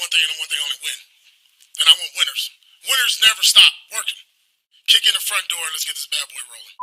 one thing and one thing only: win. And I want winners. Winners never stop working. Kick in the front door and let's get this bad boy rolling.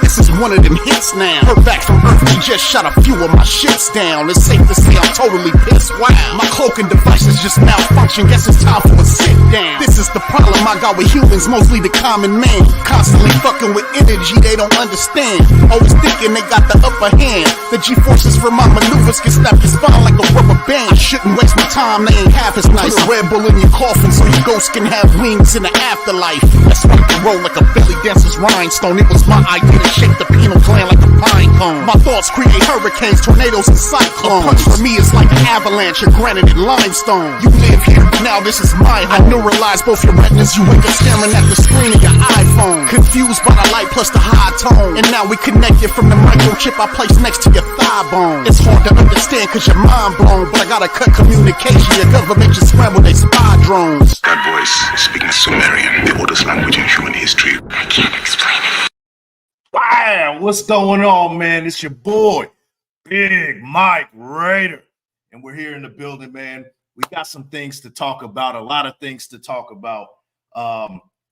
This is one of them hits now. Heard back from Earth, we just shot a few of my ships down. It's safe to say I'm totally pissed. Wow, my cloaking devices just malfunction. Guess it's time for a sit down. This is the problem I got with humans, mostly the common man. Constantly fucking with energy they don't understand. Always thinking they got the upper hand. The G-forces from my maneuvers can snap your spine like a rubber band. I shouldn't waste my time, they ain't half as nice. Put a Red Bull in your coffin so your ghost can have wings in the afterlife. Let's rock and roll like a belly dancer's rhinestone. It was my idea to shake the pineal gland like a pine cone. My thoughts create hurricanes, tornadoes, and cyclones. A punch for me is like an avalanche of granite and limestone. You live here, now this is my home. I neuralize both your retinas, you wake up staring at the screen of your iPhone. Confused by the light plus the high tone. And now we connected from the microchip I placed next to your thigh bone. It's hard to understand cause your mind blown, but I gotta cut communication. Your government just scrambled they spy drones. That voice is speaking Sumerian, the oldest language in human history. I can't explain it. Bam! What's going on, man? It's your boy, Big Mike Raider. And we're here in the building, man. We got some things to talk about, a lot of things to talk about.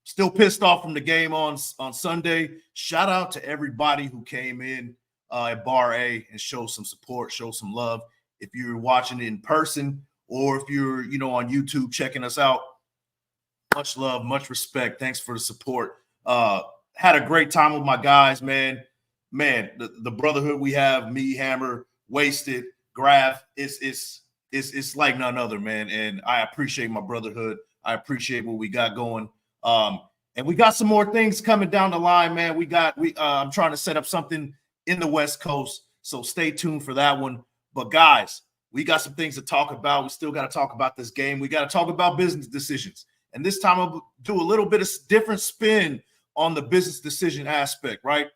Still pissed off from the game on Sunday. Shout out to everybody who came in at Bar A and showed some support, showed some love. If you're watching it in person or if you're, on YouTube checking us out, much love, much respect. Thanks for the support. Had a great time with my guys, man. Man, the brotherhood we have, me, Hammer, Wasted, Graph, it's like none other, man. And I appreciate my brotherhood. I appreciate what we got going. And we got some more things coming down the line, man. I'm trying to set up something in the West Coast, so stay tuned for that one. But guys, we got some things to talk about. We still got to talk about this game. We got to talk about business decisions. And this time I'll do a little bit of different spin on the business decision aspect, right?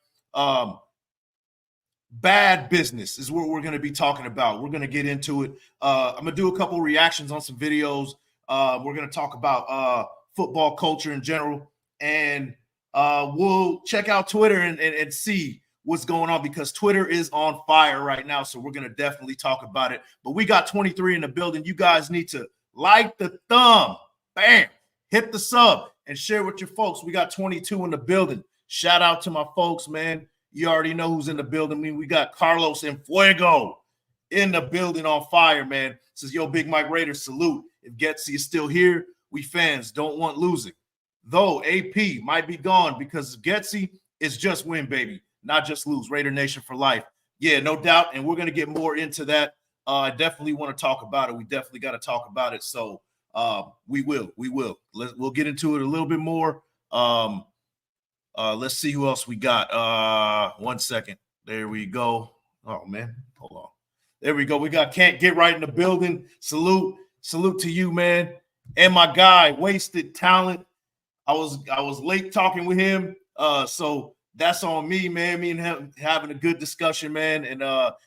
Bad business is what we're going to be talking about. We're going to get into it. I'm going to do a couple reactions on some videos. We're going to talk about football culture in general. And we'll check out Twitter and see what's going on because Twitter is on fire right now. So we're going to definitely talk about it. But we got 23 in the building. You guys need to like the thumb. Bam. Hit the sub. And share with your folks. We got 22 in the building. Shout out to my folks, man. You already know who's in the building. I mean, we got Carlos and Fuego in the building on fire, man. Says, yo, Big Mike Raider, salute. If Getsy is still here, we fans don't want losing. Though AP might be gone because Getsy is just win, baby, not just lose. Raider Nation for life. Yeah, no doubt. And we're going to get more into that. I definitely want to talk about it. We definitely got to talk about it. So, we will. We'll get into it a little bit more. Let's see who else we got. 1 second. There we go. Oh man, hold on. There we go. We got Can't Get Right in the building. Salute to you, man. And my guy, Wasted Talent. I was late talking with him. So that's on me, man. Me and him having a good discussion, man. And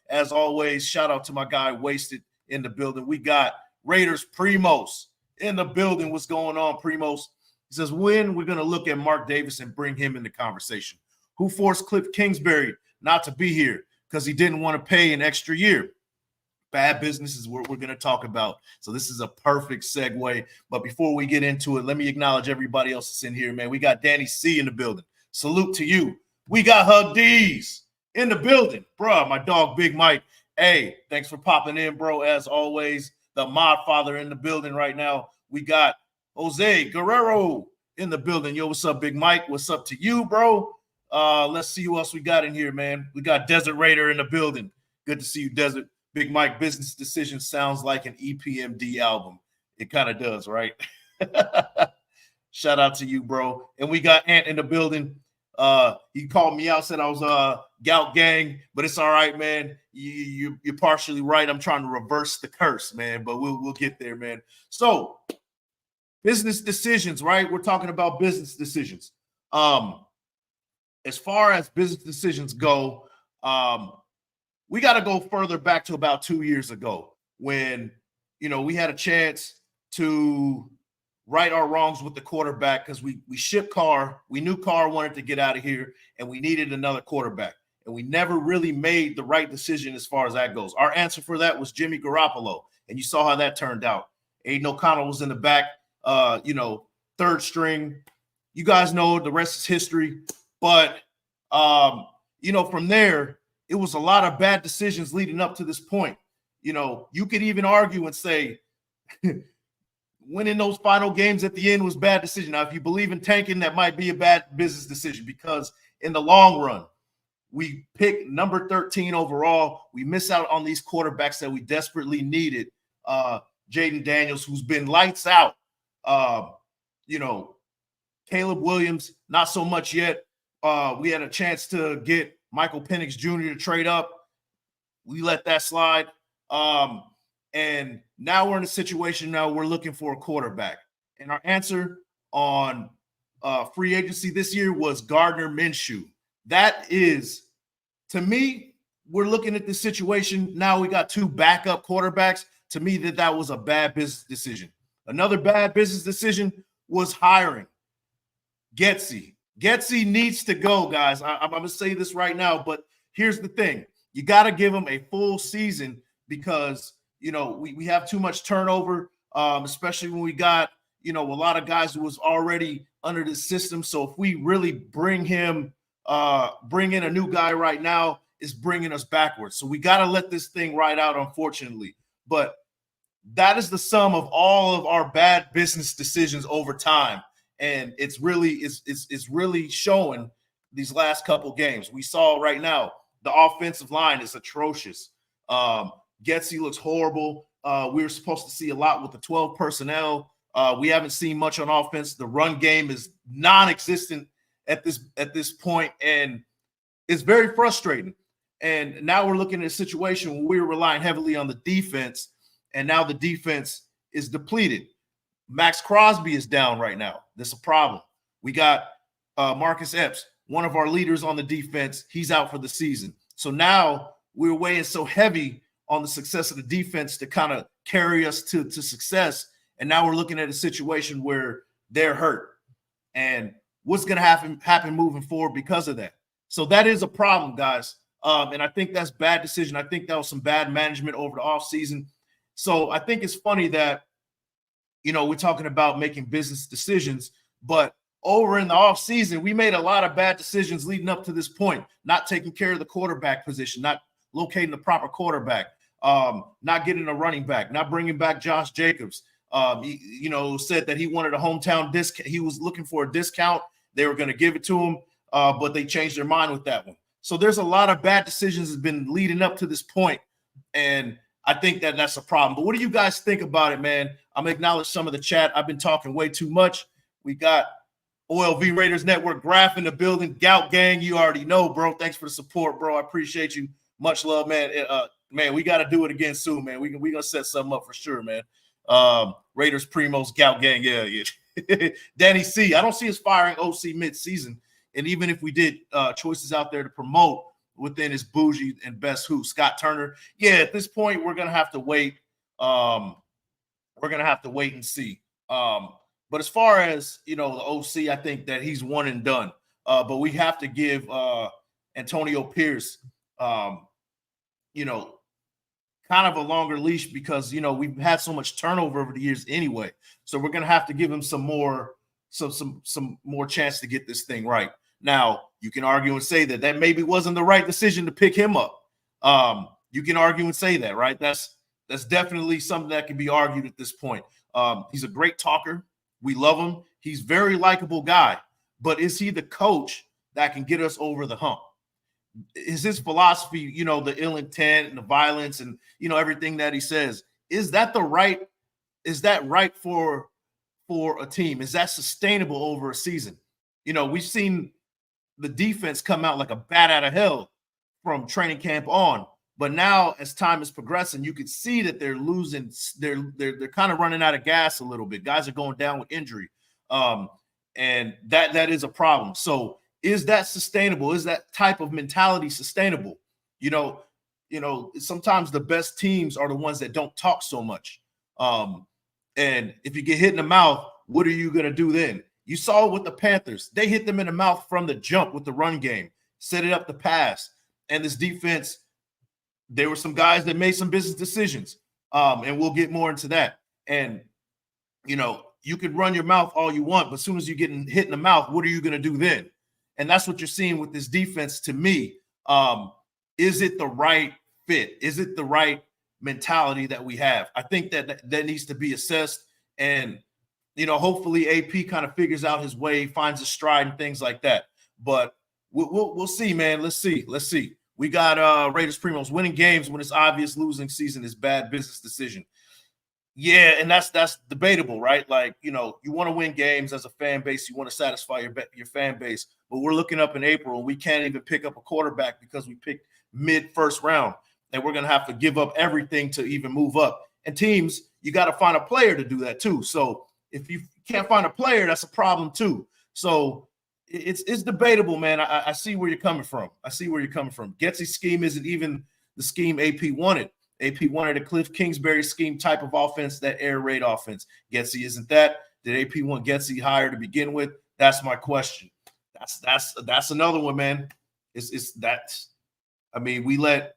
as always, shout out to my guy, Wasted in the building. We got Raiders Primos in the building. What's going on, Primos? He says, when we're going to look at Mark Davis and bring him in the conversation. Who forced Cliff Kingsbury not to be here because he didn't want to pay an extra year? Bad business is what we're going to talk about. So this is a perfect segue. But before we get into it, let me acknowledge everybody else that's in here, man. We got Danny C in the building. Salute to you. We got Hug D's in the building. Bruh, my dog, Big Mike. Hey, thanks for popping in, bro, as always. The Mod Father in the building right now. We got Jose Guerrero in the building. Yo, what's up, Big Mike? What's up to you, bro? Let's see who else we got in here, man. We got Desert Raider in the building. Good to see you, Desert. Big Mike, Business Decision sounds like an EPMD album. It kind of does, right? Shout out to you, bro. And we got Ant in the building. He called me out, said I was Gout Gang, but it's all right, man. You're partially right. I'm trying to reverse the curse, man, but we'll get there, man. So, business decisions, right? We're talking about business decisions. As far as business decisions go, we got to go further back to about 2 years ago when, we had a chance to right our wrongs with the quarterback because we shipped Carr. We knew Carr wanted to get out of here, and we needed another quarterback. And we never really made the right decision as far as that goes. Our answer for that was Jimmy Garoppolo, and you saw how that turned out. Aiden O'Connell was in the back, third string. You guys know the rest is history. But, from there, it was a lot of bad decisions leading up to this point. You could even argue and say winning those final games at the end was a bad decision. Now, if you believe in tanking, that might be a bad business decision because in the long run, we pick number 13 overall. We miss out on these quarterbacks that we desperately needed. Jaden Daniels, who's been lights out. Caleb Williams, not so much yet. We had a chance to get Michael Penix Jr. to trade up. We let that slide. And now we're in a situation now we're looking for a quarterback. And our answer on free agency this year was Gardner Minshew. That is, to me, we're looking at this situation. Now we got two backup quarterbacks. To me, that was a bad business decision. Another bad business decision was hiring Getsy. Getsy needs to go, guys. I'm going to say this right now, but here's the thing. You got to give him a full season because, we have too much turnover, especially when we got, a lot of guys who was already under the system. So if we really bring in a new guy right now, it's bringing us backwards. So we got to let this thing ride out, unfortunately. But that is the sum of all of our bad business decisions over time. And it's really showing these last couple games. We saw right now the offensive line is atrocious. Getsy looks horrible. We were supposed to see a lot with the 12 personnel. We haven't seen much on offense. The run game is non-existent at this point, and it's very frustrating. And now we're looking at a situation where we're relying heavily on the defense, and now the defense is depleted. Max Crosby is down right now. That's a problem. We got Marcus Epps, one of our leaders on the defense. He's out for the season. So now we're weighing so heavy on the success of the defense to kind of carry us to success. And now we're looking at a situation where they're hurt. And what's going to happen moving forward because of that? So that is a problem, guys. And I think that's bad decision. I think that was some bad management over the offseason. So I think it's funny that, we're talking about making business decisions, but over in the offseason, we made a lot of bad decisions leading up to this point, not taking care of the quarterback position, not locating the proper quarterback, not getting a running back, not bringing back Josh Jacobs. He said that he wanted a hometown discount. He was looking for a discount. They were going to give it to him, but they changed their mind with that one. So there's a lot of bad decisions that have been leading up to this point, and I think that's a problem. But what do you guys think about it, man? I'm going to acknowledge some of the chat. I've been talking way too much. We got OLV Raiders Network Graph in the building. Gout Gang, you already know, bro. Thanks for the support, bro. I appreciate you. Much love, man. Man, we got to do it again soon, man. We're going to set something up for sure, man. Raiders Primos, Gout Gang, yeah. Danny C, I don't see us firing OC mid-season. And even if we did choices out there to promote within his bougie and best who, Scott Turner. Yeah, at this point, we're going to have to wait. We're going to have to wait and see. But as far as, the OC, I think that he's one and done. But we have to give Antonio Pierce, kind of a longer leash because, we've had so much turnover over the years anyway. So we're going to have to give him some more chance to get this thing right. Now, you can argue and say that maybe wasn't the right decision to pick him up. You can argue and say that, right? That's definitely something that can be argued at this point. He's a great talker. We love him. He's a very likable guy. But is he the coach that can get us over the hump? Is his philosophy, the ill intent and the violence and, everything that he says, is that right for a team? Is that sustainable over a season? We've seen the defense come out like a bat out of hell from training camp on. But now as time is progressing, you can see that they're losing. They're kind of running out of gas a little bit. Guys are going down with injury. And that is a problem. So is that sustainable? Is that type of mentality sustainable? Sometimes the best teams are the ones that don't talk so much. And if you get hit in the mouth, what are you going to do then? You saw it with the Panthers. They hit them in the mouth from the jump with the run game, set it up the pass. And this defense, there were some guys that made some business decisions. And we'll get more into that. And, you know, you could run your mouth all you want, but as soon as you get hit in the mouth, what are you going to do then? And that's what you're seeing with this defense to me. Is it the right fit? Is it the right mentality that we have? I think that needs to be assessed. And, you know, hopefully AP kind of figures out his way, finds his stride and things like that. But we'll see, man. Let's see. We got Raiders Primos winning games when it's obvious losing season is bad business decision. Yeah, and that's debatable, right? Like, you know, you want to win games as a fan base. You want to satisfy your fan base. But we're looking up in April, and we can't even pick up a quarterback because we picked mid-first round. And we're going to have to give up everything to even move up. And teams, you got to find a player to do that too. So if you can't find a player, that's a problem too. So it's debatable, man. I see where you're coming from. Getsy's scheme isn't even the scheme AP wanted. AP wanted a Cliff Kingsbury scheme type of offense, that air raid offense. Getsy isn't that. Did AP want Getsy higher to begin with? That's my question. That's another one, man. I mean, we let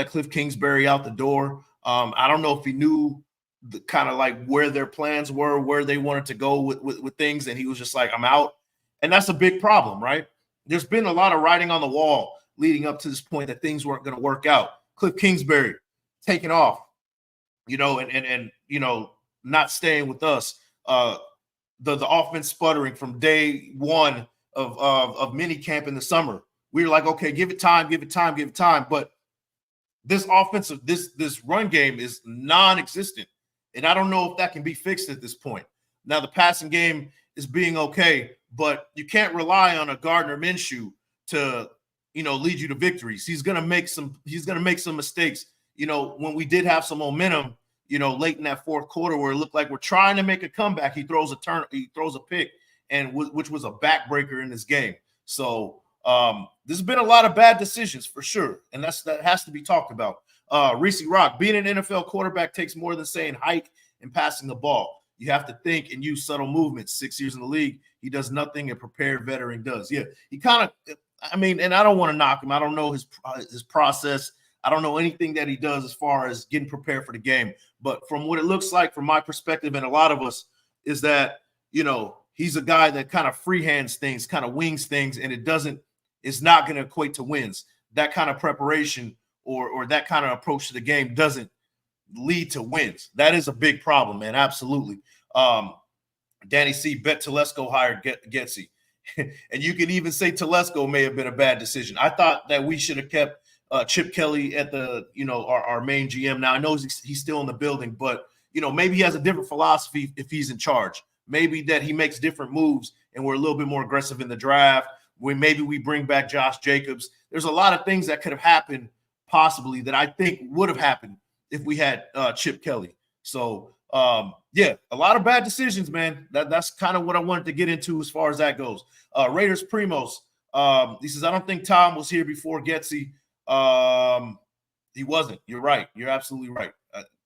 Cliff Kingsbury out the door. I don't know if he knew the kind of like where their plans were, where they wanted to go with things, and he was just like, I'm out. And that's a big problem, right? There's been a lot of writing on the wall leading up to this point that things weren't going to work out. Cliff Kingsbury taking off, you know, and you know, not staying with us. The offense sputtering from day one of mini camp in the summer. We were like, okay, give it time. But this offensive, this run game is non-existent. And I don't know if that can be fixed at this point. Now, the passing game is being okay, but you can't rely on a Gardner Minshew to, you know, lead you to victories. He's gonna make some mistakes. You know, when we did have some momentum, you know, late in that fourth quarter where it looked like we're trying to make a comeback, he throws a pick, and which was a backbreaker in this game. So there's been a lot of bad decisions for sure, and that has to be talked about. Reese Rock, being an NFL quarterback takes more than saying hike and passing the ball. You have to think and use subtle movements. 6 years in the league, he does nothing a prepared veteran does. Yeah, he kind of, I mean, and I don't want to knock him. I don't know his process. I don't know anything that he does as far as getting prepared for the game. But from what it looks like, from my perspective and a lot of us, is that, you know, he's a guy that kind of freehands things, kind of wings things, and it's not going to equate to wins. That kind of preparation or that kind of approach to the game doesn't lead to wins. That is a big problem, man. Absolutely. Danny C. bet Telesco hired Getsy. And you can even say Telesco may have been a bad decision. I thought that we should have kept Chip Kelly at the, you know, our main GM. Now, I know he's still in the building, but, you know, maybe he has a different philosophy if he's in charge. Maybe that he makes different moves and we're a little bit more aggressive in the draft. Maybe we bring back Josh Jacobs. There's a lot of things that could have happened possibly that I think would have happened if we had Chip Kelly. So, yeah, a lot of bad decisions, man. That's kind of what I wanted to get into as far as that goes. Raiders Primos, he says, I don't think Tom was here before Getsy. He wasn't. You're right. You're absolutely right.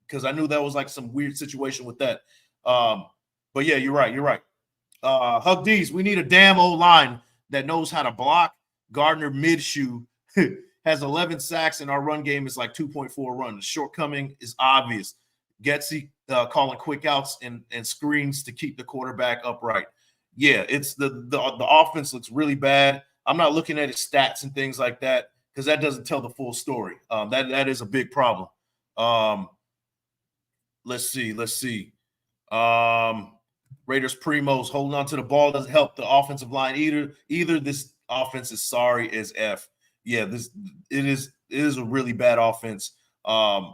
Because I knew that was like some weird situation with that. But yeah, you're right. Hug D's, we need a damn O-line that knows how to block. Gardner Minshew has 11 sacks, and our run game is like 2.4 run. The shortcoming is obvious. Getsy calling quick outs and screens to keep the quarterback upright. Yeah, it's the offense looks really bad. I'm not looking at his stats and things like that because that doesn't tell the full story. That is a big problem. Let's see. Raiders Primos holding on to the ball doesn't help the offensive line either. This offense is sorry as F. Yeah, it is a really bad offense. I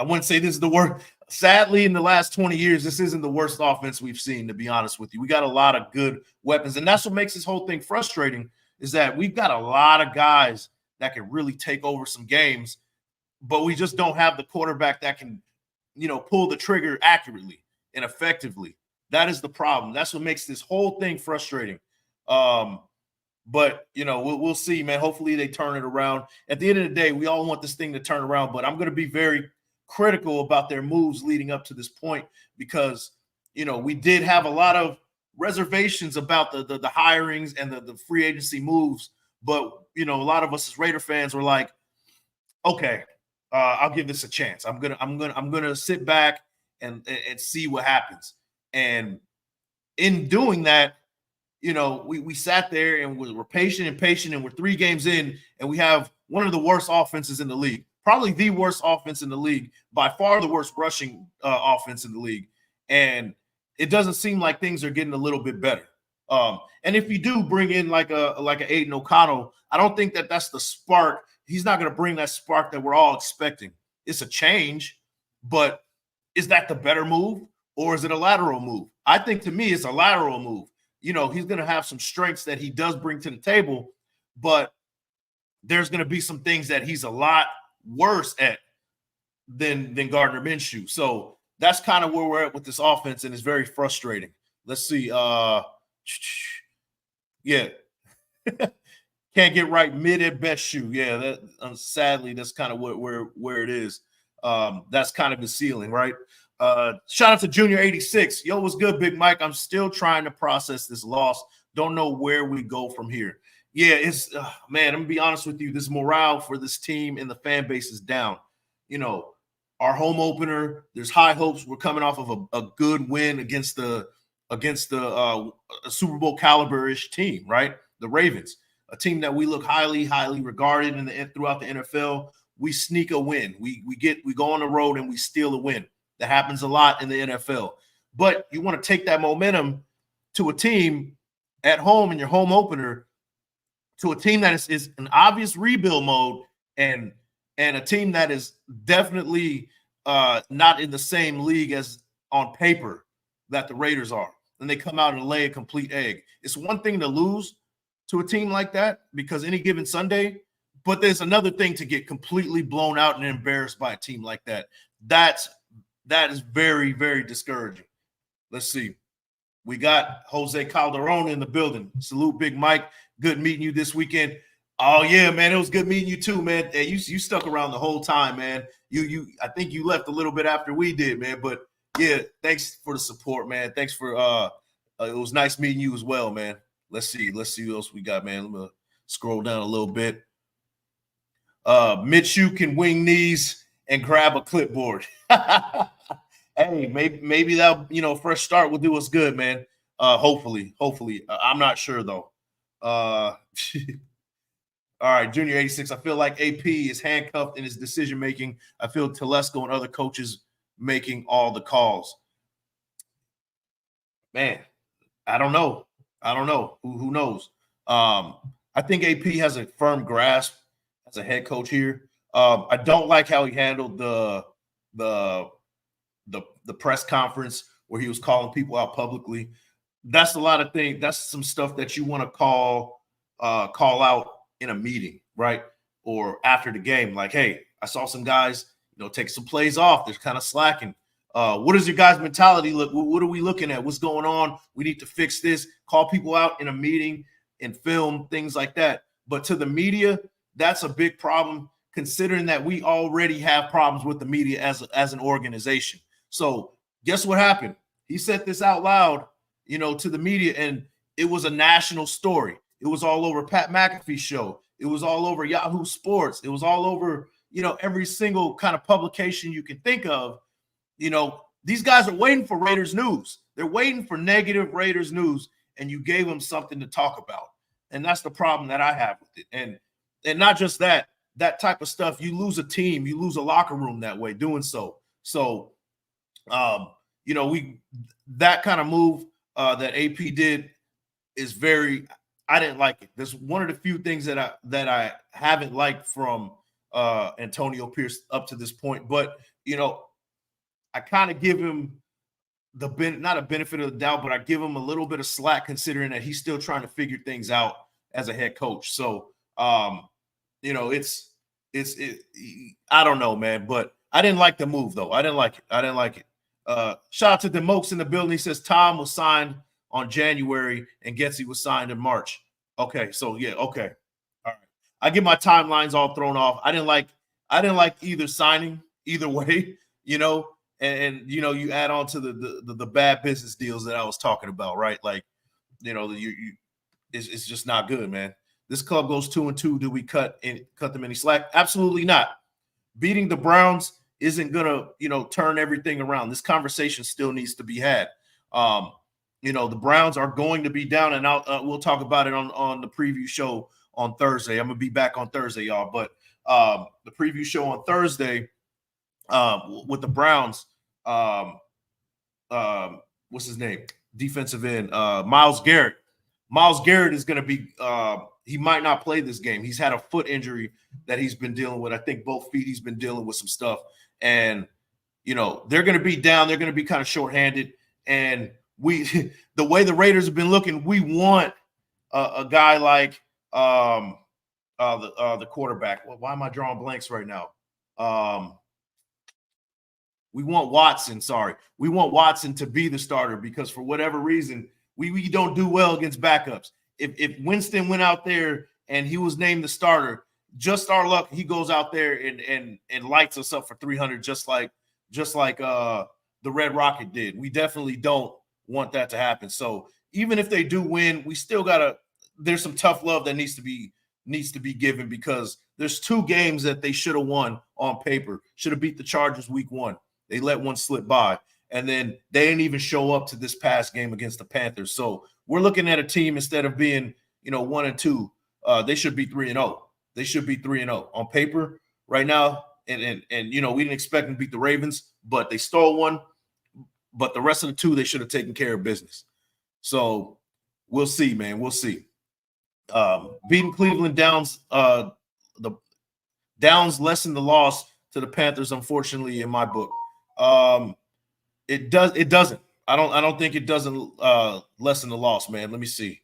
wouldn't say this is the worst. Sadly, in the last 20 years, this isn't the worst offense we've seen, to be honest with you. We got a lot of good weapons, and that's what makes this whole thing frustrating is that we've got a lot of guys that can really take over some games, but we just don't have the quarterback that can, you know, pull the trigger accurately and effectively. That is the problem. That's what makes this whole thing frustrating. But, you know, we'll see, man. Hopefully they turn it around. At the end of the day, we all want this thing to turn around, but I'm going to be very critical about their moves leading up to this point because, you know, we did have a lot of reservations about the hirings and the free agency moves. But, you know, a lot of us as Raider fans were like, okay, I'll give this a chance. I'm gonna sit back and see what happens. And in doing that, you know, we sat there and we're patient, and we're 3 games in, and we have one of the worst offenses in the league, probably the worst offense in the league, by far the worst rushing offense in the league. And it doesn't seem like things are getting a little bit better. And if you do bring in like a Aiden O'Connell, I don't think that's the spark. He's not going to bring that spark that we're all expecting. It's a change, but is that the better move, or is it a lateral move? I think, to me, it's a lateral move. You know, he's going to have some strengths that he does bring to the table, but there's going to be some things that he's a lot worse at than Gardner Minshew. So that's kind of where we're at with this offense, and it's very frustrating. Let's see. Yeah. Can't get right mid at best shoe. Yeah, that sadly, that's kind of where it is. That's kind of the ceiling, right? Shout out to Junior 86. Yo, what's good, Big Mike? I'm still trying to process this loss. Don't know where we go from here. Yeah, it's man, I'm gonna be honest with you. This morale for this team and the fan base is down. You know, our home opener, there's high hopes. We're coming off of a good win against the Super Bowl caliber-ish team, right? The Ravens, a team that we look highly regarded throughout the NFL. We sneak a win. We go on the road and we steal a win. That happens a lot in the NFL. But you want to take that momentum to a team at home in your home opener, to a team that is an obvious rebuild mode, and a team that is definitely not in the same league as on paper that the Raiders are. And they come out and lay a complete egg. It's one thing to lose to a team like that, because any given Sunday, but there's another thing to get completely blown out and embarrassed by a team like that. That is very, very discouraging. Let's see. We got Jose Calderon in the building. Salute, Big Mike. Good meeting you this weekend. Oh, yeah, man. It was good meeting you too, man. Hey, you stuck around the whole time, man. I think you left a little bit after we did, man. But, yeah, thanks for the support, man. Thanks for it was nice meeting you as well, man. Let's see what else we got, man. Let me scroll down a little bit. Minshew can wing knees and grab a clipboard. Hey, maybe that, you know, fresh start will do us good, man. Hopefully. I'm not sure though. All right, Junior 86. I feel like AP is handcuffed in his decision making. I feel Telesco and other coaches making all the calls. Man, I don't know. Who knows? I think AP has a firm grasp as a head coach here. I don't like how he handled the press conference where he was calling people out publicly. That's a lot of things. That's some stuff that you want to call out in a meeting, right? Or after the game, like, hey, I saw some guys, you know, take some plays off. They're kind of slacking. What is your guys' mentality look? What are we looking at? What's going on? We need to fix this. Call people out in a meeting and film, things like that. But to the media, that's a big problem, considering that we already have problems with the media as an organization. So guess what happened? He said this out loud, you know, to the media, and it was a national story. It was all over Pat McAfee's show. It was all over Yahoo Sports. It was all over, you know, every single kind of publication you can think of. You know, these guys are waiting for Raiders news. They're waiting for negative Raiders news, and you gave them something to talk about. And that's the problem that I have with it. And not just that type of stuff. You lose a team, you lose a locker room that way doing so. So, you know, that kind of move that AP did is I didn't like it. That's one of the few things that I haven't liked from Antonio Pierce up to this point. But, you know, I kind of give him not a benefit of the doubt, but I give him a little bit of slack, considering that he's still trying to figure things out as a head coach. So, you know, I don't know, man, but I didn't like the move though. I didn't like it. Shout out to the Mokes in the building. He says Tom was signed on January and Getsy was signed in March. Okay. So yeah. Okay. All right. I get my timelines all thrown off. I didn't like either signing either way, you know, and you know, you add on to the bad business deals that I was talking about, right? Like, you know, it's just not good, man. This club goes 2-2. Do we cut them any slack? Absolutely not. Beating the Browns isn't gonna, you know, turn everything around. This conversation still needs to be had. You know, the Browns are going to be down, and we'll talk about it on the preview show on Thursday. I'm gonna be back on Thursday, y'all. But the preview show on Thursday with the Browns, what's his name? Defensive end, Myles Garrett. Myles Garrett is going to be he might not play this game. He's had a foot injury that he's been dealing with. I think both feet he's been dealing with some stuff. And, you know, they're going to be down. They're going to be kind of shorthanded. And the way the Raiders have been looking, we want a guy like the quarterback. Well, why am I drawing blanks right now? We want Watson. Sorry. We want Watson to be the starter because for whatever reason, we don't do well against backups. If Winston went out there and he was named the starter, just our luck, he goes out there and lights us up for 300, just like the Red Rocket did. We definitely don't want that to happen. So even if they do win, we still there's some tough love that needs to be given because there's 2 games that they should have won on paper. Should have beat the Chargers week 1. They let one slip by. And then they didn't even show up to this past game against the Panthers. So we're looking at a team instead of being, you know, 1-2, they should be 3-0. They should be 3-0 on paper right now. And you know, we didn't expect them to beat the Ravens, but they stole one. But the rest of the 2, they should have taken care of business. So we'll see, man. We'll see. Beating Cleveland Downs, the Downs lessen the loss to the Panthers, unfortunately, in my book. It doesn't. I don't think it doesn't lessen the loss, man. Let me see.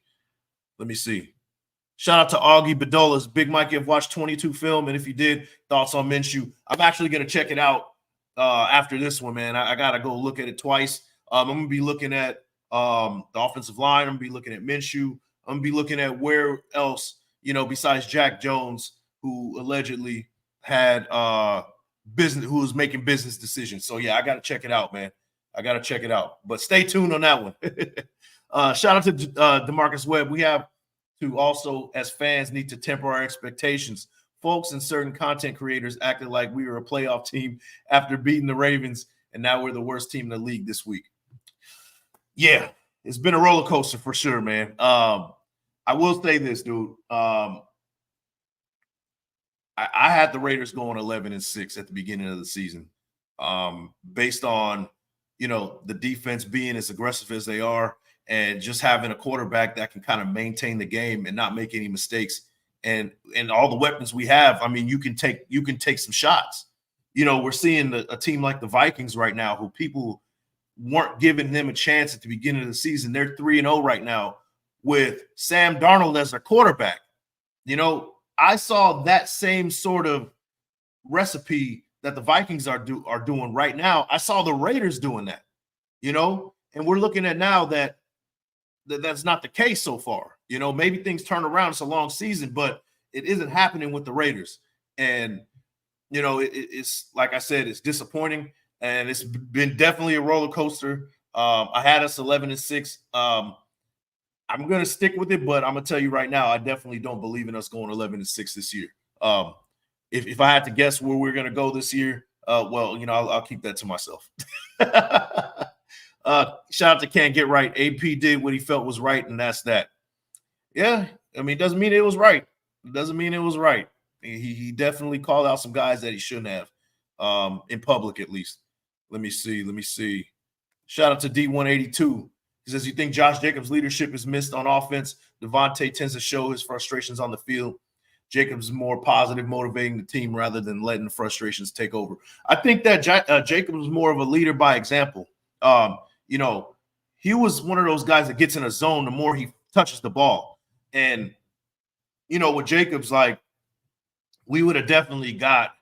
Shout out to Augie Bedolas. Big Mike, you've watched 22 film, and if you did, thoughts on Minshew. I'm actually going to check it out after this one, man. I got to go look at it twice. I'm going to be looking at the offensive line. I'm going to be looking at Minshew. I'm going to be looking at where else, you know, besides Jack Jones, who allegedly had business, who was making business decisions. So, yeah, I got to check it out, man. I got to check it out. But stay tuned on that one. Shout out to DeMarcus Webb. We have to also, as fans, need to temper our expectations. Folks and certain content creators acted like we were a playoff team after beating the Ravens, and now we're the worst team in the league this week. Yeah, it's been a roller coaster for sure, man. I will say this, dude. I had the Raiders going 11-6 at the beginning of the season, based on, you know, the defense being as aggressive as they are and just having a quarterback that can kind of maintain the game and not make any mistakes. And all the weapons we have, I mean, you can take some shots. You know, we're seeing a team like the Vikings right now, who people weren't giving them a chance at the beginning of the season. They're 3-0 right now with Sam Darnold as their quarterback. You know, I saw that same sort of recipe that the Vikings are doing right now. I saw the Raiders doing that, you know, and we're looking at now that's not the case so far. You know, maybe things turn around. It's a long season, but it isn't happening with the Raiders. And, you know, it's like I said, it's disappointing, and it's been definitely a roller coaster. I had us 11-6. I'm going to stick with it, but I'm going to tell you right now, I definitely don't believe in us going 11-6 this year. If I had to guess where we're going to go this year, well, you know, I'll keep that to myself. Shout out to Can't Get Right. AP did what he felt was right, and that's that. Yeah, I mean, it doesn't mean it was right. It doesn't mean it was right. He definitely called out some guys that he shouldn't have, in public at least. Let me see. Shout out to D182. He says, you think Josh Jacobs' leadership is missed on offense? Davante tends to show his frustrations on the field. Jacobs is more positive, motivating the team rather than letting the frustrations take over. I think that Jacobs was more of a leader by example. You know, he was one of those guys that gets in a zone the more he touches the ball. And, you know, with Jacobs, like, we would have definitely got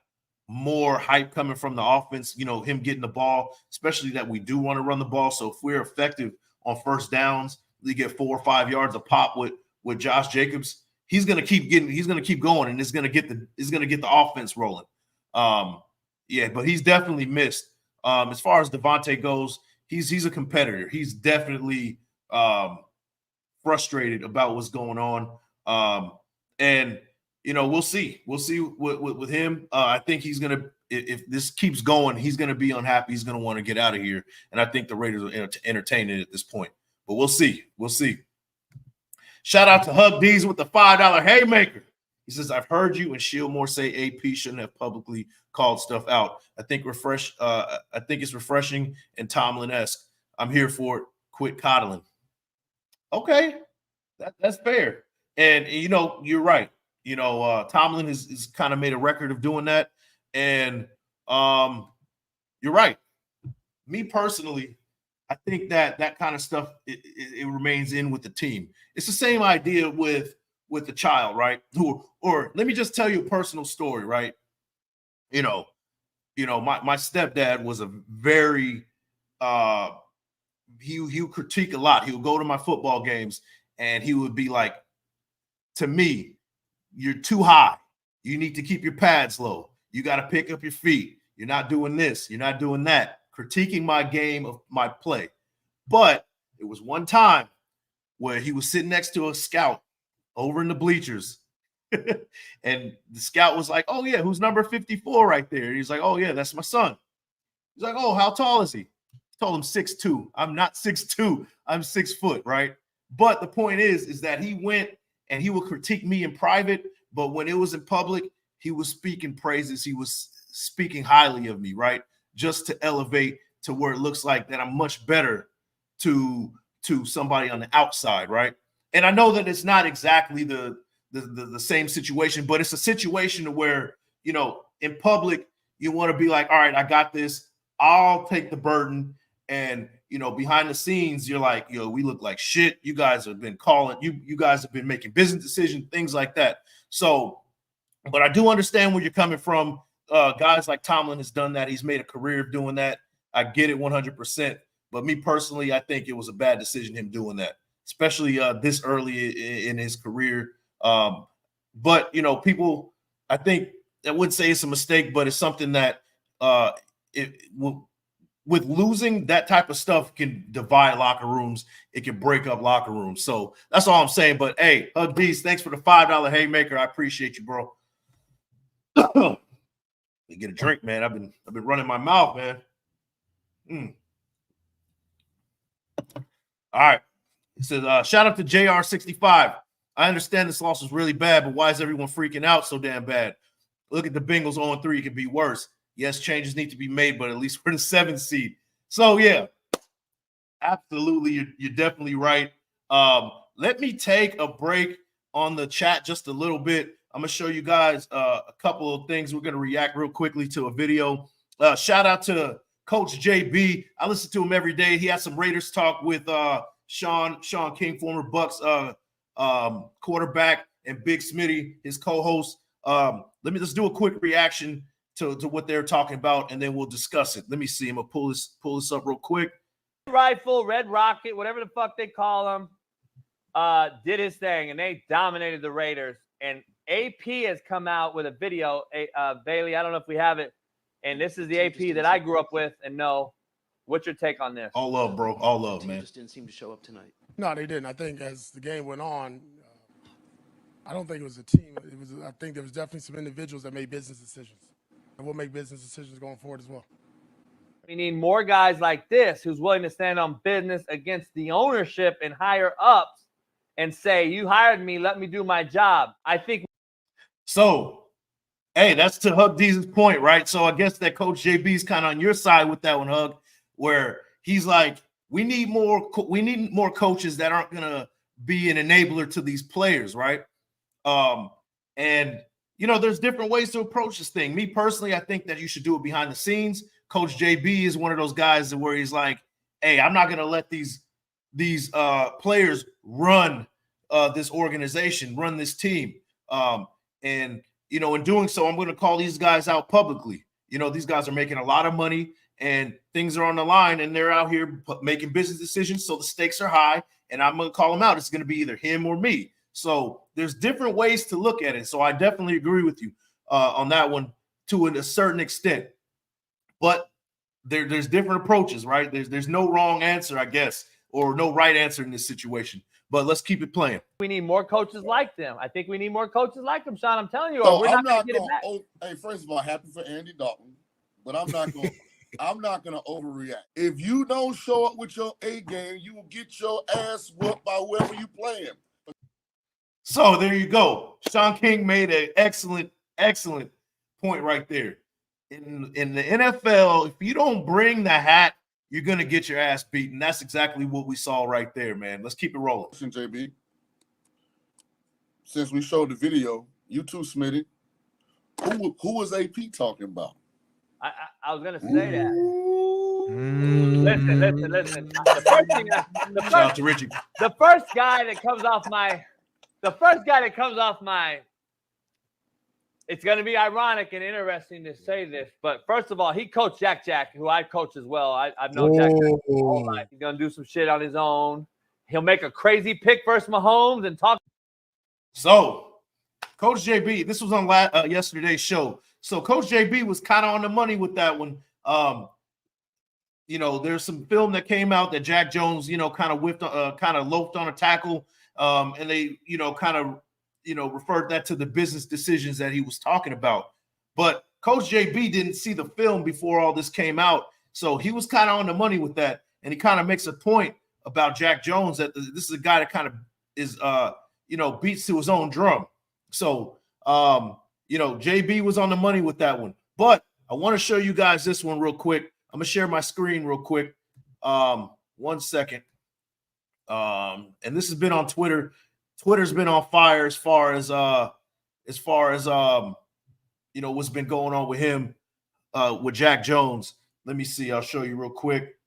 more hype coming from the offense, you know, him getting the ball, especially that we do want to run the ball. So if we're effective on first downs, we get 4 or 5 yards a pop with Josh Jacobs, he's going to keep going, and it's going to get the offense rolling. Yeah, but he's definitely missed As far as Davante goes, he's a competitor. He's definitely frustrated about what's going on. And we'll see. We'll see with him. I think he's gonna, if this keeps going, he's gonna be unhappy. He's gonna want to get out of here. And I think the Raiders are entertaining it at this point. But we'll see. We'll see. Shout out to Hug D's with the $5 haymaker. He says, I've heard you and Shieldmore say AP shouldn't have publicly called stuff out. I think it's refreshing and Tomlin-esque. I'm here for it. Quit coddling. Okay. That's fair. And you're right. Tomlin has kind of made a record of doing that. And you're right. Me personally, I think that kind of stuff, it remains in with the team. It's the same idea with the child, right? Or let me just tell you a personal story, right? My stepdad was a very he would critique a lot. He would go to my football games and he would be like, to me, you're too high. You need to keep your pads low. You got to pick up your feet. You're not doing this. You're not doing that. Critiquing my game of my play. But it was one time where he was sitting next to a scout over in the bleachers. And the scout was like, oh, yeah, who's number 54 right there? And he's like, oh, yeah, that's my son. He's like, oh, how tall is he? He told him 6'2". I'm not 6'2". I'm 6 foot, right? But the point is that he went and he would critique me in private. But when it was in public, he was speaking praises. He was speaking highly of me, right? Just to elevate to where it looks like that I'm much better to somebody on the outside, right? And I know that it's not exactly the same situation, but it's a situation where, in public, you want to be like, all right, I got this. I'll take the burden. And, behind the scenes, you're like, we look like shit. You guys have been calling, you guys have been making business decisions, things like that. So, but I do understand where you're coming from. Guys like Tomlin has done that. He's made a career of doing that. I get it 100%. But me personally, I think it was a bad decision, him doing that, especially this early in his career. But, people, I think I wouldn't say it's a mistake, but it's something that with losing, that type of stuff can divide locker rooms. It can break up locker rooms. So that's all I'm saying. But, hey, Hug D's, thanks for the $5 haymaker. I appreciate you, bro. Get a drink, man. I've been running my mouth, man. All right. It says, shout out to JR65. I understand this loss was really bad, but why is everyone freaking out so damn bad? Look at the Bengals 0-3. It could be worse. Yes, changes need to be made, but at least we're the 7th seed. So, yeah, absolutely. You're definitely right. Let me take a break on the chat just a little bit. I'm going to show you guys a couple of things. We're going to react real quickly to a video. Shout out to Coach JB. I listen to him every day. He had some Raiders talk with Sean King, former Bucks quarterback, and Big Smitty, his co-host. Let's do a quick reaction to what they're talking about, and then we'll discuss it. Let me see. I'm going to pull this up real quick. Rifle, Red Rocket, whatever the fuck they call him, did his thing, and they dominated the Raiders. And AP has come out with a video. Bailey, I don't know if we have it. And this is the AP that I grew up with and know. What's your take on this? All love, bro. All love, man. Just didn't seem to show up tonight. No, they didn't. I think as the game went on, I don't think it was a team. I think there was definitely some individuals that made business decisions. And we'll make business decisions going forward as well. We need more guys like this who's willing to stand on business against the ownership and higher ups and say, you hired me, let me do my job. I think. So, hey, that's to Hug D's point, right? So I guess that Coach JB's kind of on your side with that one, Hug, where he's like, we need more coaches that aren't going to be an enabler to these players, right? And, there's different ways to approach this thing. Me personally, I think that you should do it behind the scenes. Coach JB is one of those guys where he's like, hey, I'm not going to let these players run this organization, run this team. And, in doing so, I'm going to call these guys out publicly. These guys are making a lot of money and things are on the line and they're out here making business decisions. So the stakes are high and I'm going to call him out. It's going to be either him or me. So there's different ways to look at it. So I definitely agree with you on that one to a certain extent. But there's different approaches, right? There's no wrong answer, I guess, or no right answer in this situation. But let's keep it playing. We need more coaches like them. I think we need more coaches like them, Sean. I'm telling you, So or we're not going to get it back. Hey, first of all, happy for Andy Dalton, but I'm not going. I'm not going to overreact. If you don't show up with your A game, you will get your ass whooped by whoever you playing. So there you go. Sean King made an excellent point right there. In the NFL, if you don't bring the hat, you're going to get your ass beaten. That's exactly what we saw right there, man. Let's keep it rolling. JB, since we showed the video, you too, Smitty, who was AP talking about? I was going to say that. Listen. Shout out to Richie. The first guy that comes off my it's going to be ironic and interesting to say this, but first of all, he coached Jack, who I coach as well. I've known Jack all life. He's going to do some shit on his own. He'll make a crazy pick versus Mahomes and talk. So, Coach JB, this was on yesterday's show. So, Coach JB was kind of on the money with that one. There's some film that came out that Jack Jones, kind of loafed on a tackle, and they, referred that to the business decisions that he was talking about. But Coach JB didn't see the film before all this came out, so he was kind of on the money with that, and he kind of makes a point about Jack Jones that this is a guy that kind of is, beats to his own drum. So, JB was on the money with that one. But I want to show you guys this one real quick. I'm going to share my screen real quick. 1 second. And this has been on Twitter. Twitter's been on fire as far as what's been going on with him, with Jack Jones. Let me see. I'll show you real quick.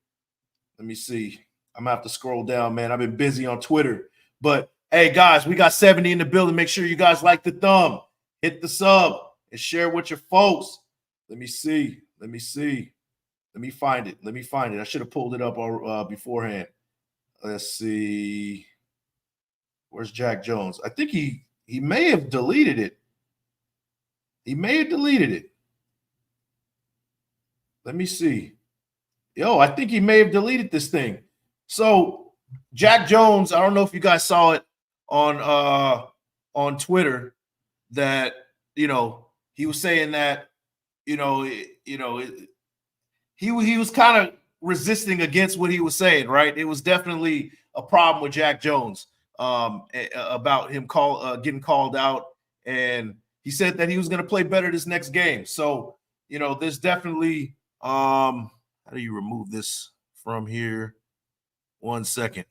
Let me see. I'm gonna have to scroll down, man. I've been busy on Twitter. But hey, guys, we got 70 in the building. Make sure you guys like the thumb, hit the sub, and share with your folks. Let me see. Let me find it. I should have pulled it up beforehand. Let's see. Where's Jack Jones? I think he may have deleted it. Let me see. I think he may have deleted this thing. So Jack Jones, I don't know if you guys saw it on Twitter that, he was saying that, he was kind of resisting against what he was saying, right? It was definitely a problem with Jack Jones about him getting called out, and he said that he was going to play better this next game. So, there's definitely how do you remove this from here? 1 second,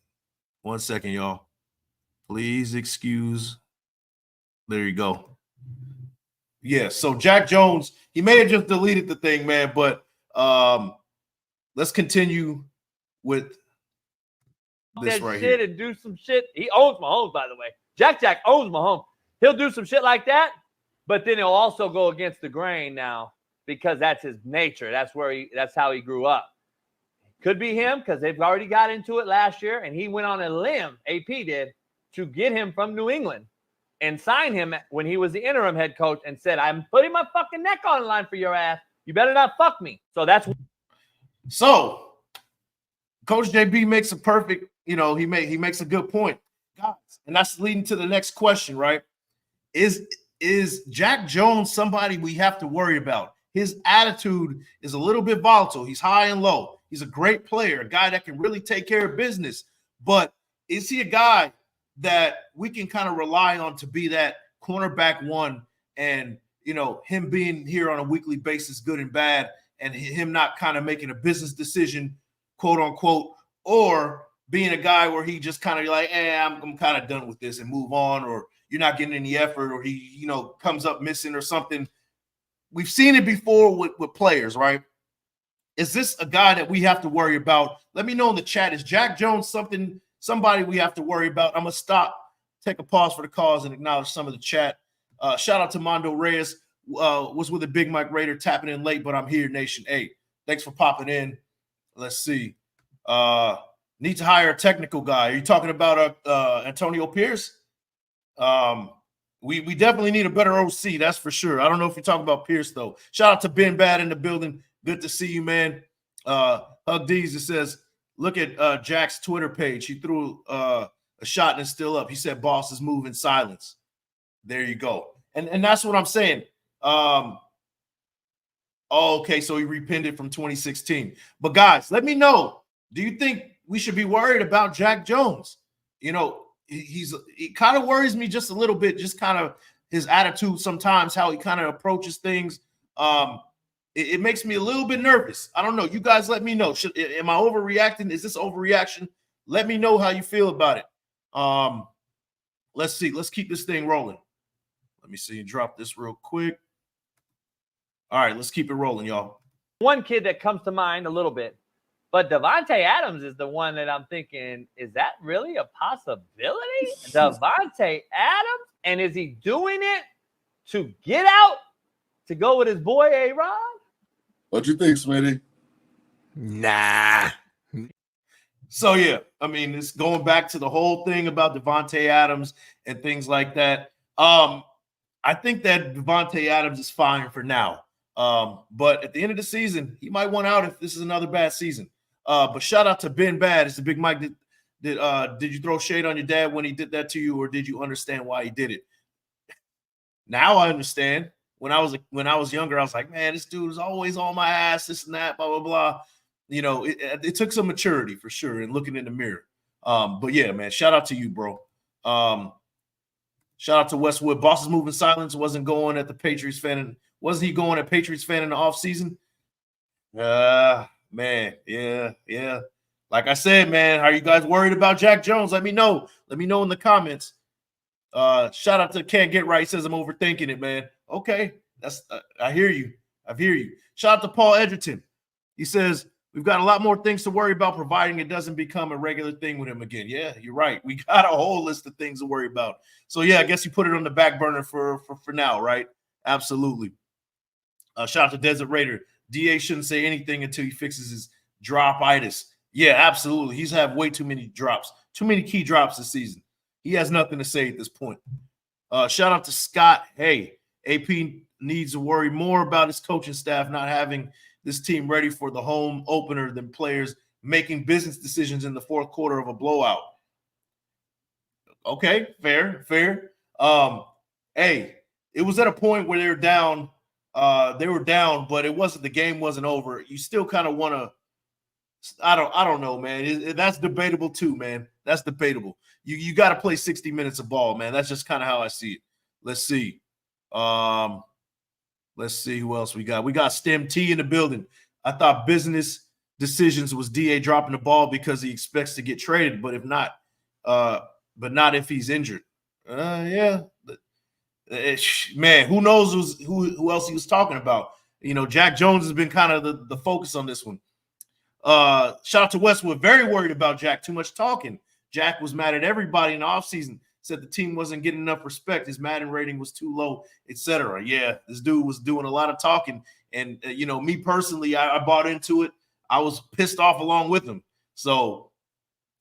y'all. Please excuse. There you go. Yeah, so Jack Jones, he may have just deleted the thing, man, but let's continue with this right here. And do some shit. He owns Mahomes, by the way. Jack owns Mahomes. He'll do some shit like that, but then he'll also go against the grain now because that's his nature. That's how he grew up. Could be him because they've already got into it last year, and he went on a limb, AP did, to get him from New England and sign him when he was the interim head coach and said, I'm putting my fucking neck on the line for your ass. You better not fuck me. So Coach JB makes a perfect, he makes a good point. Guys, and that's leading to the next question, right? Is Jack Jones somebody we have to worry about? His attitude is a little bit volatile. He's high and low. He's a great player, a guy that can really take care of business. But is he a guy that we can kind of rely on to be that cornerback one and, him being here on a weekly basis, good and bad, and him not kind of making a business decision, quote unquote, or being a guy where he just kind of like, I'm kind of done with this and move on, or you're not getting any effort, or he, comes up missing or something. We've seen it before with players, right? Is this a guy that we have to worry about? Let me know in the chat. Is Jack Jones somebody we have to worry about? I'm going to stop, take a pause for the cause, and acknowledge some of the chat. Shout out to Mondo Reyes. Was with a Big Mike Raider, tapping in late, but I'm here, Nation. Hey, thanks for popping in. Let's see. Need to hire a technical guy. Are you talking about Antonio Pierce? We definitely need a better OC, that's for sure. I don't know if you're talking about Pierce, though. Shout out to Ben Bad in the building. Good to see you, man. Hug D's, it says, look at Jack's Twitter page. He threw a shot and it's still up. He said bosses move in silence. There you go. And that's what I'm saying. Okay, so he repented from 2016. But guys, let me know. Do you think we should be worried about Jack Jones? You know, he kind of worries me just a little bit, just kind of his attitude sometimes, how he kind of approaches things. It makes me a little bit nervous. I don't know. You guys let me know. Am I overreacting? Is this overreaction? Let me know how you feel about it. Let's see. Let's keep this thing rolling. Let me see. Drop this real quick. All right, let's keep it rolling, y'all. One kid that comes to mind a little bit, but Davante Adams is the one that I'm thinking, is that really a possibility? Davante Adams? And is he doing it to get out to go with his boy A-Rod? What you think, Smitty? Nah. So, yeah, I mean, it's going back to the whole thing about Davante Adams and things like that. I think that Davante Adams is fine for now. But at the end of the season, he might want out if this is another bad season. But shout out to Ben Bad. It's the Big Mike. Did you throw shade on your dad when he did that to you, or did you understand why he did it? Now I understand. When I was younger, I was like, man, this dude is always on my ass, this and that, blah, blah, blah. You know, it took some maturity for sure and looking in the mirror. But yeah, man, shout out to you, bro. Shout out to Westwood. Bosses moving silence. Wasn't going at the Patriots fan. Wasn't he going at Patriots fan in the offseason? Man, yeah. Like I said, man, are you guys worried about Jack Jones? Let me know. Let me know in the comments. Shout out to Can't Get Right. Says I'm overthinking it, man. Okay, that's I hear you. Shout out to Paul Edgerton. He says we've got a lot more things to worry about, providing it doesn't become a regular thing with him again. Yeah, you're right. We got a whole list of things to worry about. So yeah, I guess you put it on the back burner for now, right? Absolutely. Shout out to Desert Raider. DA shouldn't say anything until he fixes his drop-itis. Yeah, absolutely. He's had way too many drops, too many key drops this season. He has nothing to say at this point. Shout out to Scott. Hey, AP needs to worry more about his coaching staff not having this team ready for the home opener than players making business decisions in the fourth quarter of a blowout. Okay, fair. Hey, it was at a point where they were down. But it wasn't. The game wasn't over. You still kind of want to. I don't know, man. That's debatable too, man. That's debatable. You got to play 60 minutes of ball, man. That's just kind of how I see it. Let's see. Let's see who else we got. We got Stem T in the building. I thought business decisions was DA dropping the ball because he expects to get traded, but not if he's injured. Yeah. Man, who knows who else he was talking about? You know, Jack Jones has been kind of the focus on this one. Shout out to Westwood. Very worried about Jack. Too much talking. Jack was mad at everybody in the offseason. Said the team wasn't getting enough respect. His Madden rating was too low, etc. Yeah, this dude was doing a lot of talking. And, you know, me personally, I bought into it. I was pissed off along with him. So,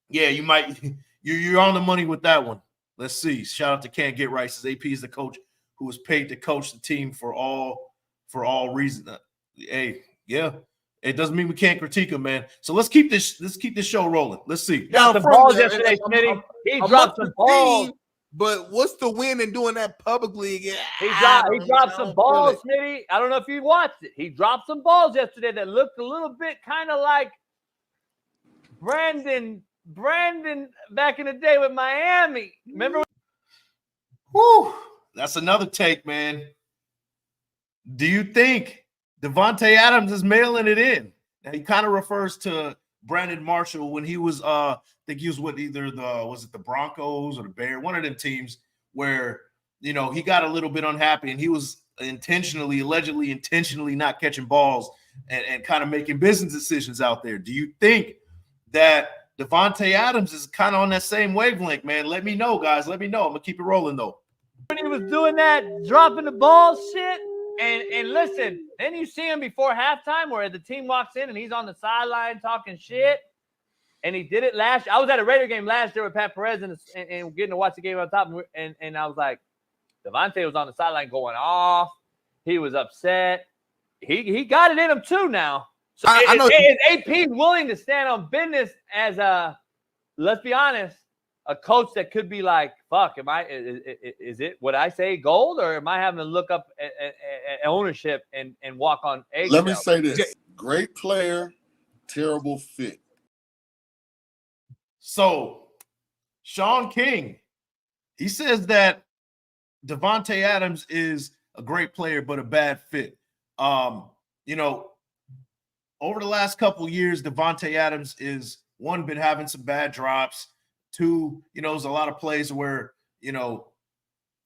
yeah, you're on the money with that one. Let's see. Shout out to Can't Get Right. Says AP is the coach who was paid to coach the team for all reasons. Hey, yeah. It doesn't mean we can't critique him, man. So let's keep this show rolling. Let's see. Got the balls yesterday, Smitty. He dropped some balls. But what's the win in doing that publicly again? He dropped some balls, Smitty. I don't know if you watched it. He dropped some balls yesterday that looked a little bit kind of like Brandon back in the day with Miami. Remember? Whew. That's another take, man. Do you think Davante Adams is mailing it in? Now, he kind of refers to Brandon Marshall when he was, I think he was with either the Broncos or the Bears, one of them teams where, you know, he got a little bit unhappy and he was allegedly intentionally not catching balls and kind of making business decisions out there. Do you think that Davante Adams is kind of on that same wavelength, man? Let me know, guys. Let me know. I'm going to keep it rolling, though. When he was doing that, dropping the ball shit, and listen, then you see him before halftime where the team walks in and he's on the sideline talking shit, and he did it last year. I was at a Raider game last year with Pat Perez and getting to watch the game on top, and I was like, Davante was on the sideline going off. He was upset. He got it in him too now. So I know. is AP willing to stand on business as a, let's be honest, a coach that could be like, fuck, is it what I say gold, or am I having to look up ownership and walk on eggshells? Let me say this. Great player, terrible fit. So, Sean King, he says that Davante Adams is a great player, but a bad fit. You know, over the last couple of years, Davante Adams is, one, been having some bad drops. Two, you know, there's a lot of plays where, you know,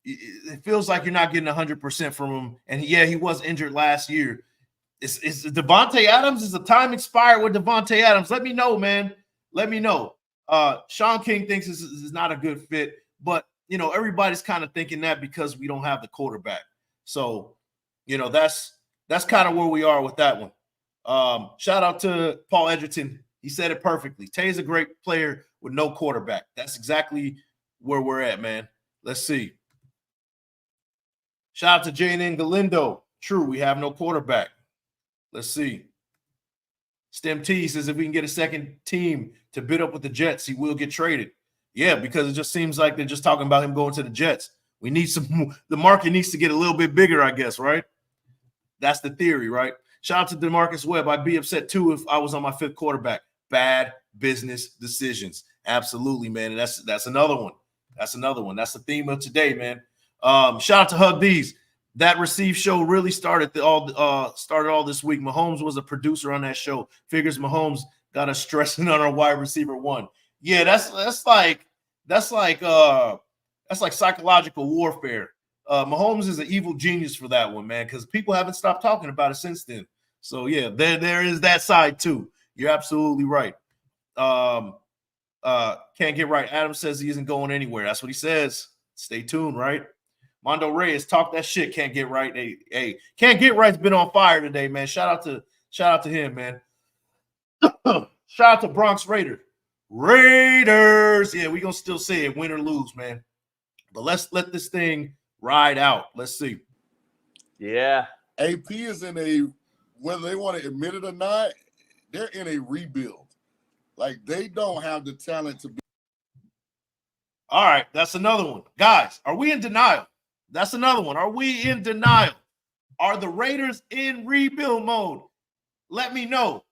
it feels like you're not getting 100% from him. And he was injured last year. Is Davante Adams, is the time expired with Davante Adams? Let me know, man. Let me know. Sean King thinks this is not a good fit, but, you know, everybody's kind of thinking that because we don't have the quarterback. So, you know, that's kind of where we are with that one. Shout out to Paul Edgerton. He said it perfectly. Tay's a great player with no quarterback. That's exactly where we're at, man. Let's see. Shout out to Jane Galindo. True, we have no quarterback. Let's see. Stem T says if we can get a second team to bid up with the Jets, he will get traded. Yeah, because it just seems like they're just talking about him going to the Jets. We need some – the market needs to get a little bit bigger, I guess, right? That's the theory, right? Shout out to DeMarcus Webb. I'd be upset, too, if I was on my fifth quarterback. Bad business decisions. Absolutely, man. And that's another one. That's another one. That's the theme of today, man. Shout out to Hug D's. That Receive show really started all this week. Mahomes was a producer on that show. Figures Mahomes got us stressing on our wide receiver one. Yeah, that's like psychological warfare. Mahomes is an evil genius for that one, man, because people haven't stopped talking about it since then. So yeah, there is that side too. You're absolutely right. Can't get right. Adam says he isn't going anywhere. That's what he says. Stay tuned, right? Mondo Reyes, talk that shit. Can't get right. Hey, can't get right's been on fire today, man. Shout out to him, man. Shout out to Bronx Raiders. Yeah, we gonna still say it, win or lose, man. But let's let this thing ride out. Let's see. Yeah. AP is in a, whether they want to admit it or not, they're in a rebuild. Like, they don't have the talent to be. All right, that's another one. Guys, are we in denial? That's another one. Are we in denial? Are the Raiders in rebuild mode? Let me know.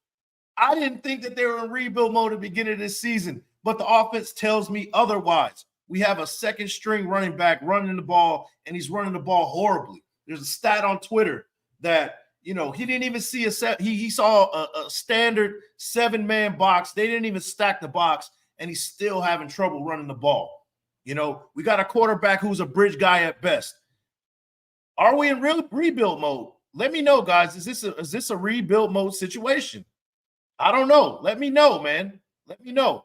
I didn't think that they were in rebuild mode at the beginning of this season, but the offense tells me otherwise. We have a second string running back running the ball, and he's running the ball horribly. There's a stat on Twitter that, you know, he didn't even see he saw a standard 7-man box. They didn't even stack the box, and he's still having trouble running the ball. You know, we got a quarterback who's a bridge guy at best. Are we in real rebuild mode? Let me know, guys. Is this a rebuild mode situation? I don't know. Let me know, man. Let me know.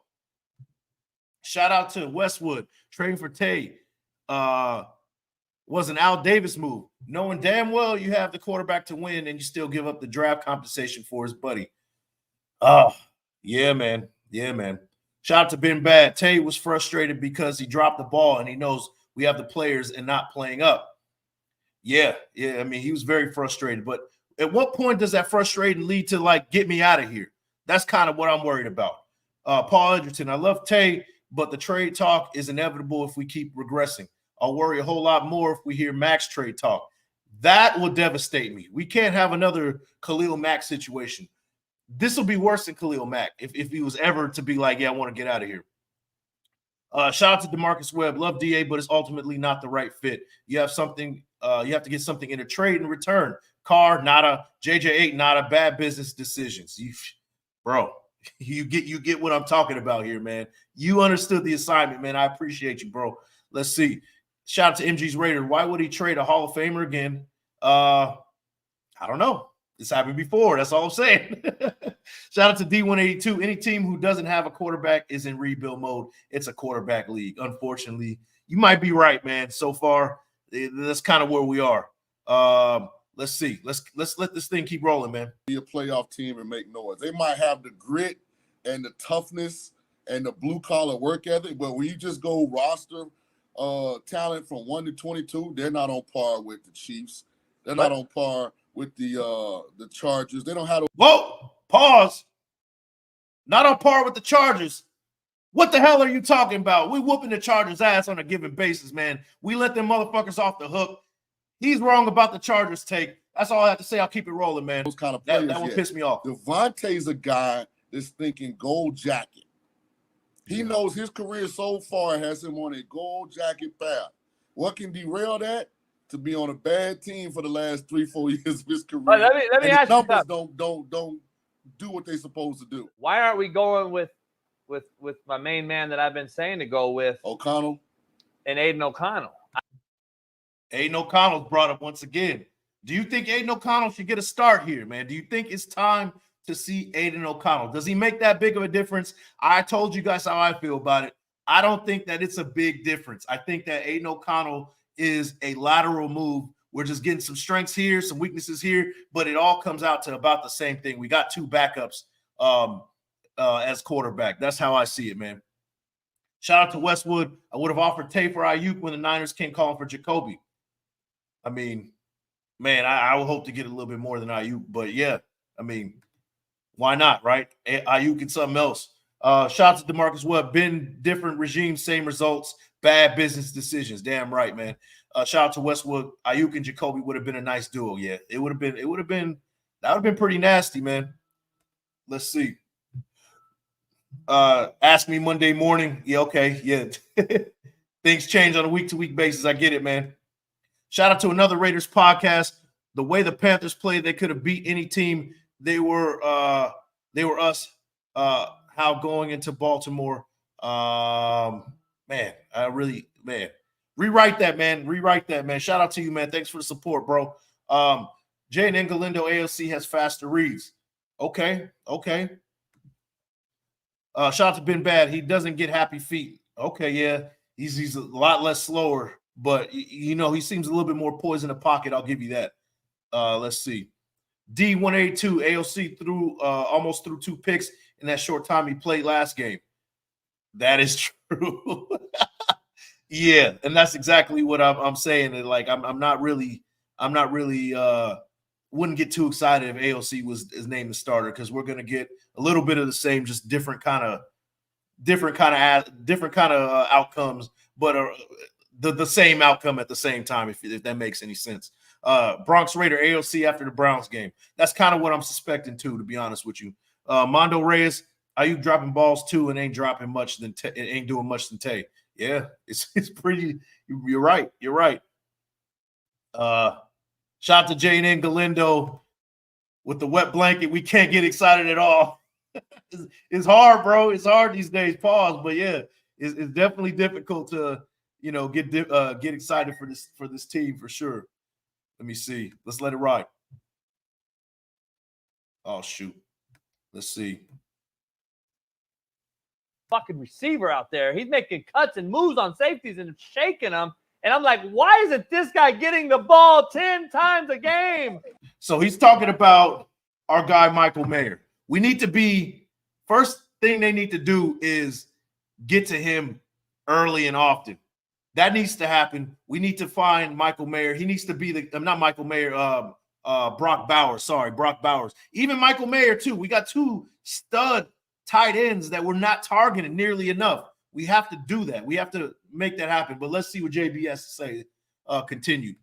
Shout out to Westwood. Trading for Tay was an Al Davis move. Knowing damn well you have the quarterback to win and you still give up the draft compensation for his buddy. Oh, yeah, man. Yeah, man. Shout out to Ben Bad. Tay was frustrated because he dropped the ball and he knows we have the players and not playing up. Yeah. I mean, he was very frustrated. But at what point does that frustration lead to, like, get me out of here? That's kind of what I'm worried about. Paul Edgerton, I love Tay, but the trade talk is inevitable if we keep regressing. I'll worry a whole lot more if we hear Max trade talk. That will devastate me. We can't have another Khalil Mack situation. This will be worse than Khalil Mack if he was ever to be like, yeah, I want to get out of here. Shout out to DeMarcus Webb. Love DA, but it's ultimately not the right fit. You have something. You have to get something in a trade in return. Carr, not a JJ8, not a bad business decisions. Bro, you get what I'm talking about here, man. You understood the assignment, man. I appreciate you, bro. Let's see. Shout out to MG's Raider. Why would he trade a Hall of Famer again? I don't know. It's happened before. That's all I'm saying. Shout out to D182. Any team who doesn't have a quarterback is in rebuild mode. It's a quarterback league. Unfortunately, you might be right, man. So far, that's kind of where we are. Let's see. Let's let this thing keep rolling, man. Be a playoff team and make noise. They might have the grit and the toughness and the blue collar work ethic, but when you just go roster talent from 1 to 22, they're not on par with the Chiefs. They're not on par with the Chargers. They don't have to. Whoa! Pause. Not on par with the Chargers. What the hell are you talking about? We whooping the Chargers' ass on a given basis, man. We let them motherfuckers off the hook. He's wrong about the Chargers take. That's all I have to say. I'll keep it rolling, man. Those kind of players that one pissed me off. Davante's a guy that's thinking gold jacket. He knows his career so far has him on a gold jacket path. What can derail that? To be on a bad team for the last 3-4 years of his career. Let me ask you numbers don't do what they're supposed to do. Why aren't we going with my main man that I've been saying to go with, O'Connell and Aiden O'Connell? Aiden O'Connell's brought up once again. Do you think Aiden O'Connell should get a start here, man? Do you think it's time to see Aiden O'Connell? Does he make that big of a difference? I told you guys how I feel about it. I don't think that it's a big difference. I think that Aiden O'Connell is a lateral move. We're just getting some strengths here, some weaknesses here, but it all comes out to about the same thing. We got 2 backups as quarterback. That's how I see it, man. Shout out to Westwood. I would have offered Tay for Ayuk when the Niners came calling for Jacoby. I mean, man, I would hope to get a little bit more than Ayuk, but yeah, I mean, why not, right? Ayuk and something else. Shout out to DeMarcus Webb. Been different regimes, same results, bad business decisions. Damn right, man. Shout out to Westwood. Ayuk and Jacoby would have been a nice duo. Yeah, that would have been pretty nasty, man. Let's see. Ask me Monday morning. Yeah, okay. Yeah. Things change on a week-to-week basis. I get it, man. Shout out to another Raiders podcast. The way the Panthers played, they could have beat any team. They were us. How going into Baltimore. Man, rewrite that, man. Shout out to you, man. Thanks for the support, bro. Jaden Galindo AOC has faster reads. Okay. Shout out to Ben Bad. He doesn't get happy feet. Okay, yeah. He's a lot less slower, but he seems a little bit more poised in the pocket. I'll give you that. Let's see. D182 AOC almost threw 2 picks in that short time he played last game. That is true. Yeah, and that's exactly what I'm saying. Like I'm not really wouldn't get too excited if AOC was his name the starter, because we're gonna get a little bit of the same, just different kind of outcomes, but the same outcome at the same time, if that makes any sense. Bronx Raider AOC after the Browns game. That's kind of what I'm suspecting too, to be honest with you. Mondo Reyes, are you dropping balls too and ain't dropping much ain't doing much than Tay? Yeah, it's pretty. You're right. Shout out to Jane Galindo with the wet blanket. We can't get excited at all. It's hard, bro. It's hard these days. Pause, but yeah, it's definitely difficult to get excited for this team for sure. Let me see. Let's let it ride. Oh shoot. Let's see. Fucking receiver out there. He's making cuts and moves on safeties and shaking them. And I'm like, why isn't this guy getting the ball 10 times a game? So he's talking about our guy, Michael Mayer. We need to be – first thing they need to do is get to him early and often. That needs to happen. We need to find Michael Mayer. He needs to be not Michael Mayer, Brock Bowers. Sorry, Brock Bowers. Even Michael Mayer, too. We got 2 stud tight ends that we're not targeting nearly enough. We have to do that. We have to make that happen. But let's see what JB has to say. Continue.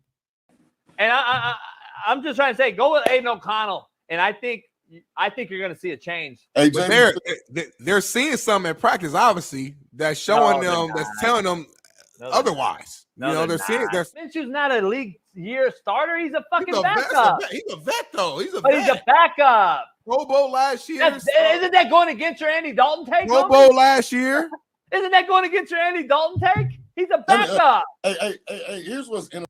And I'm just trying to say, go with Aiden O'Connell. And I think you're going to see a change. Hey, but they're seeing something in practice, obviously, that's showing that's telling them otherwise. They're seeing. Minshew's not a league year starter. He's a fucking backup. He's a vet, though. He's a backup. Pro Bowl last year. Isn't that going against your Andy Dalton take? Pro Bowl last year. Isn't that going against your Andy Dalton take? He's a backup. Hey, here's what's in.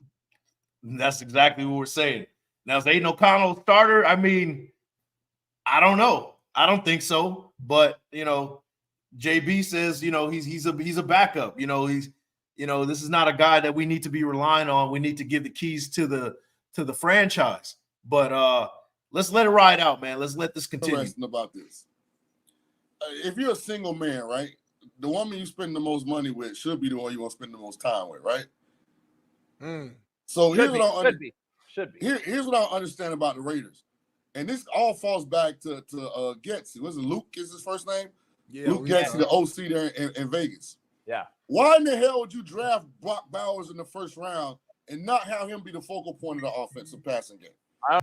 That's exactly what we're saying. Now, is Aiden O'Connell starter? I mean, I don't know. I don't think so. But JB says he's a backup. This is not a guy that we need to be relying on. We need to give the keys to the franchise. But let's let it ride out, man. Let's let this continue. Interesting about this. If you're a single man, right, the woman you spend the most money with should be the one you want to spend the most time with, right? So here's what I understand about the Raiders. And this all falls back to Getsy. Was it Luke is his first name? Yeah, Luke Getsy, the OC there in Vegas. Yeah. Why in the hell would you draft Brock Bowers in the first round and not have him be the focal point of the offensive passing game?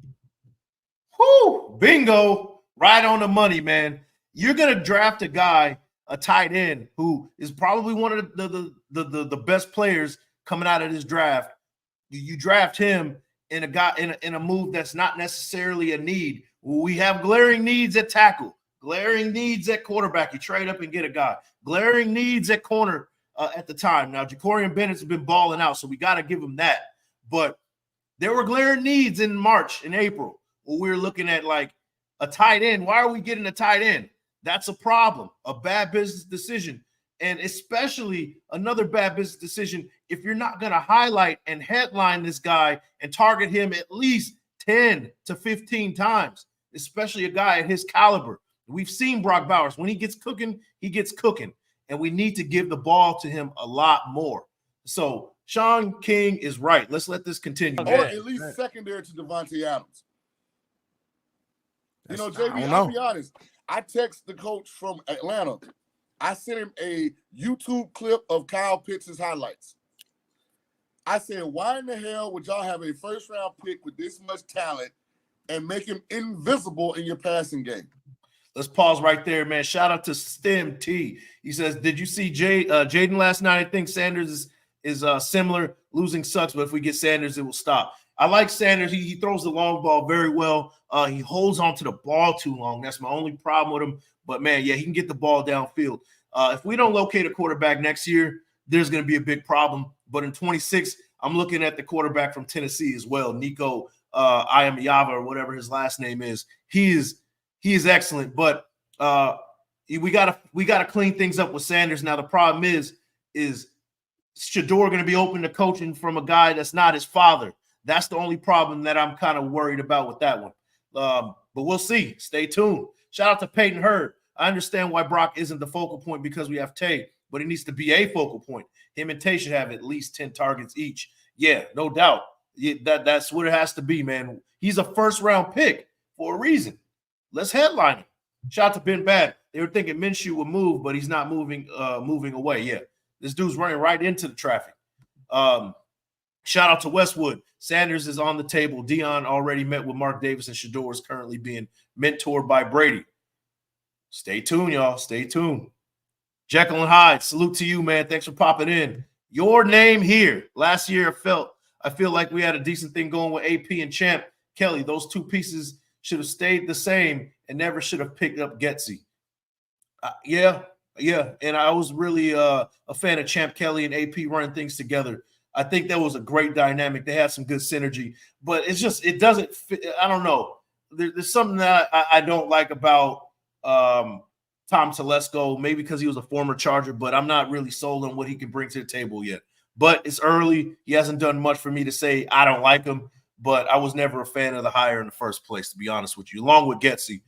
Whoo! Bingo! Right on the money, man. You're gonna draft a guy, a tight end, who is probably one of the best players coming out of this draft. You draft him in a move that's not necessarily a need. We have glaring needs at tackle, glaring needs at quarterback. You trade up and get a guy. Glaring needs at corner at the time. Now, Jacorian Bennett's been balling out, so we got to give him that. But there were glaring needs in March and April where we were looking at like a tight end. Why are we getting a tight end? That's a problem, a bad business decision. And especially another bad business decision if you're not going to highlight and headline this guy and target him at least 10 to 15 times, especially a guy at his caliber. We've seen Brock Bowers. When he gets cooking, he gets cooking. And we need to give the ball to him a lot more. So Sean King is right. Let's let this continue. Or at least secondary to Davante Adams. You know, JB, I'll be honest. I text the coach from Atlanta. I sent him a YouTube clip of Kyle Pitts' highlights. I said, why in the hell would y'all have a first-round pick with this much talent and make him invisible in your passing game? Let's pause right there, man. Shout out to Sanjit T. He says, did you see Jaden last night? I think Sanders is similar. Losing sucks, but if we get Sanders, it will stop. I like Sanders. He throws the long ball very well. He holds on to the ball too long. That's my only problem with him. But, man, yeah, he can get the ball downfield. If we don't locate a quarterback next year, there's going to be a big problem. But in 26, I'm looking at the quarterback from Tennessee as well, Nico Iamaleava or whatever his last name is. He is excellent. But we gotta clean things up with Sanders. Now the problem is Shedeur going to be open to coaching from a guy that's not his father. That's the only problem that I'm kind of worried about with that one. But we'll see. Stay tuned. Shout out to Peyton Hurd. I understand why Brock isn't the focal point because we have Tay, but he needs to be a focal point. Him and Tay should have at least 10 targets each. Yeah, no doubt. That's what it has to be, man. He's a first-round pick for a reason. Let's headline him. Shout out to Ben Bad. They were thinking Minshew would move, but he's not moving away. Yeah, this dude's running right into the traffic. Shout out to Westwood. Sanders is on the table. Dion already met with Mark Davis, and Shedeur is currently being mentored by Brady. Stay tuned, y'all. Stay tuned. Jekyll and Hyde, salute to you, man. Thanks for popping in. Your name here. Last year, I feel like we had a decent thing going with AP and Champ Kelly. Those two pieces should have stayed the same and never should have picked up Getsy. Yeah. And I was really a fan of Champ Kelly and AP running things together. I think that was a great dynamic. They had some good synergy, but it doesn't fit. I don't know. There's something that I don't like about Tom Telesco, maybe because he was a former Charger, but I'm not really sold on what he can bring to the table yet. But it's early. He hasn't done much for me to say I don't like him, but I was never a fan of the hire in the first place, to be honest with you, along with Getsy.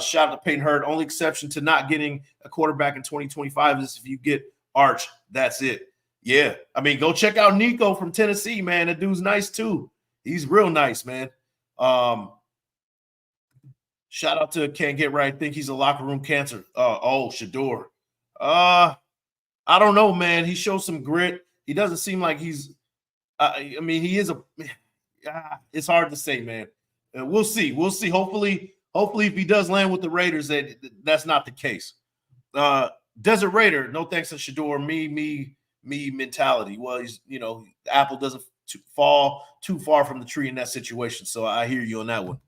Shout out to Peyton Hurd. Only exception to not getting a quarterback in 2025 is if you get Arch. That's it. Yeah. I mean, go check out Nico from Tennessee, man. That dude's nice too. He's real nice, man. Shout out to Can't Get Right. I think he's a locker room cancer. Shedeur. I don't know, man. He shows some grit. He doesn't seem like he's he is it's hard to say, man. We'll see. Hopefully, if he does land with the Raiders, that's not the case. Desert Raider, no thanks to Shedeur. Me mentality. Well, he's the apple doesn't fall too far from the tree in that situation. So I hear you on that one.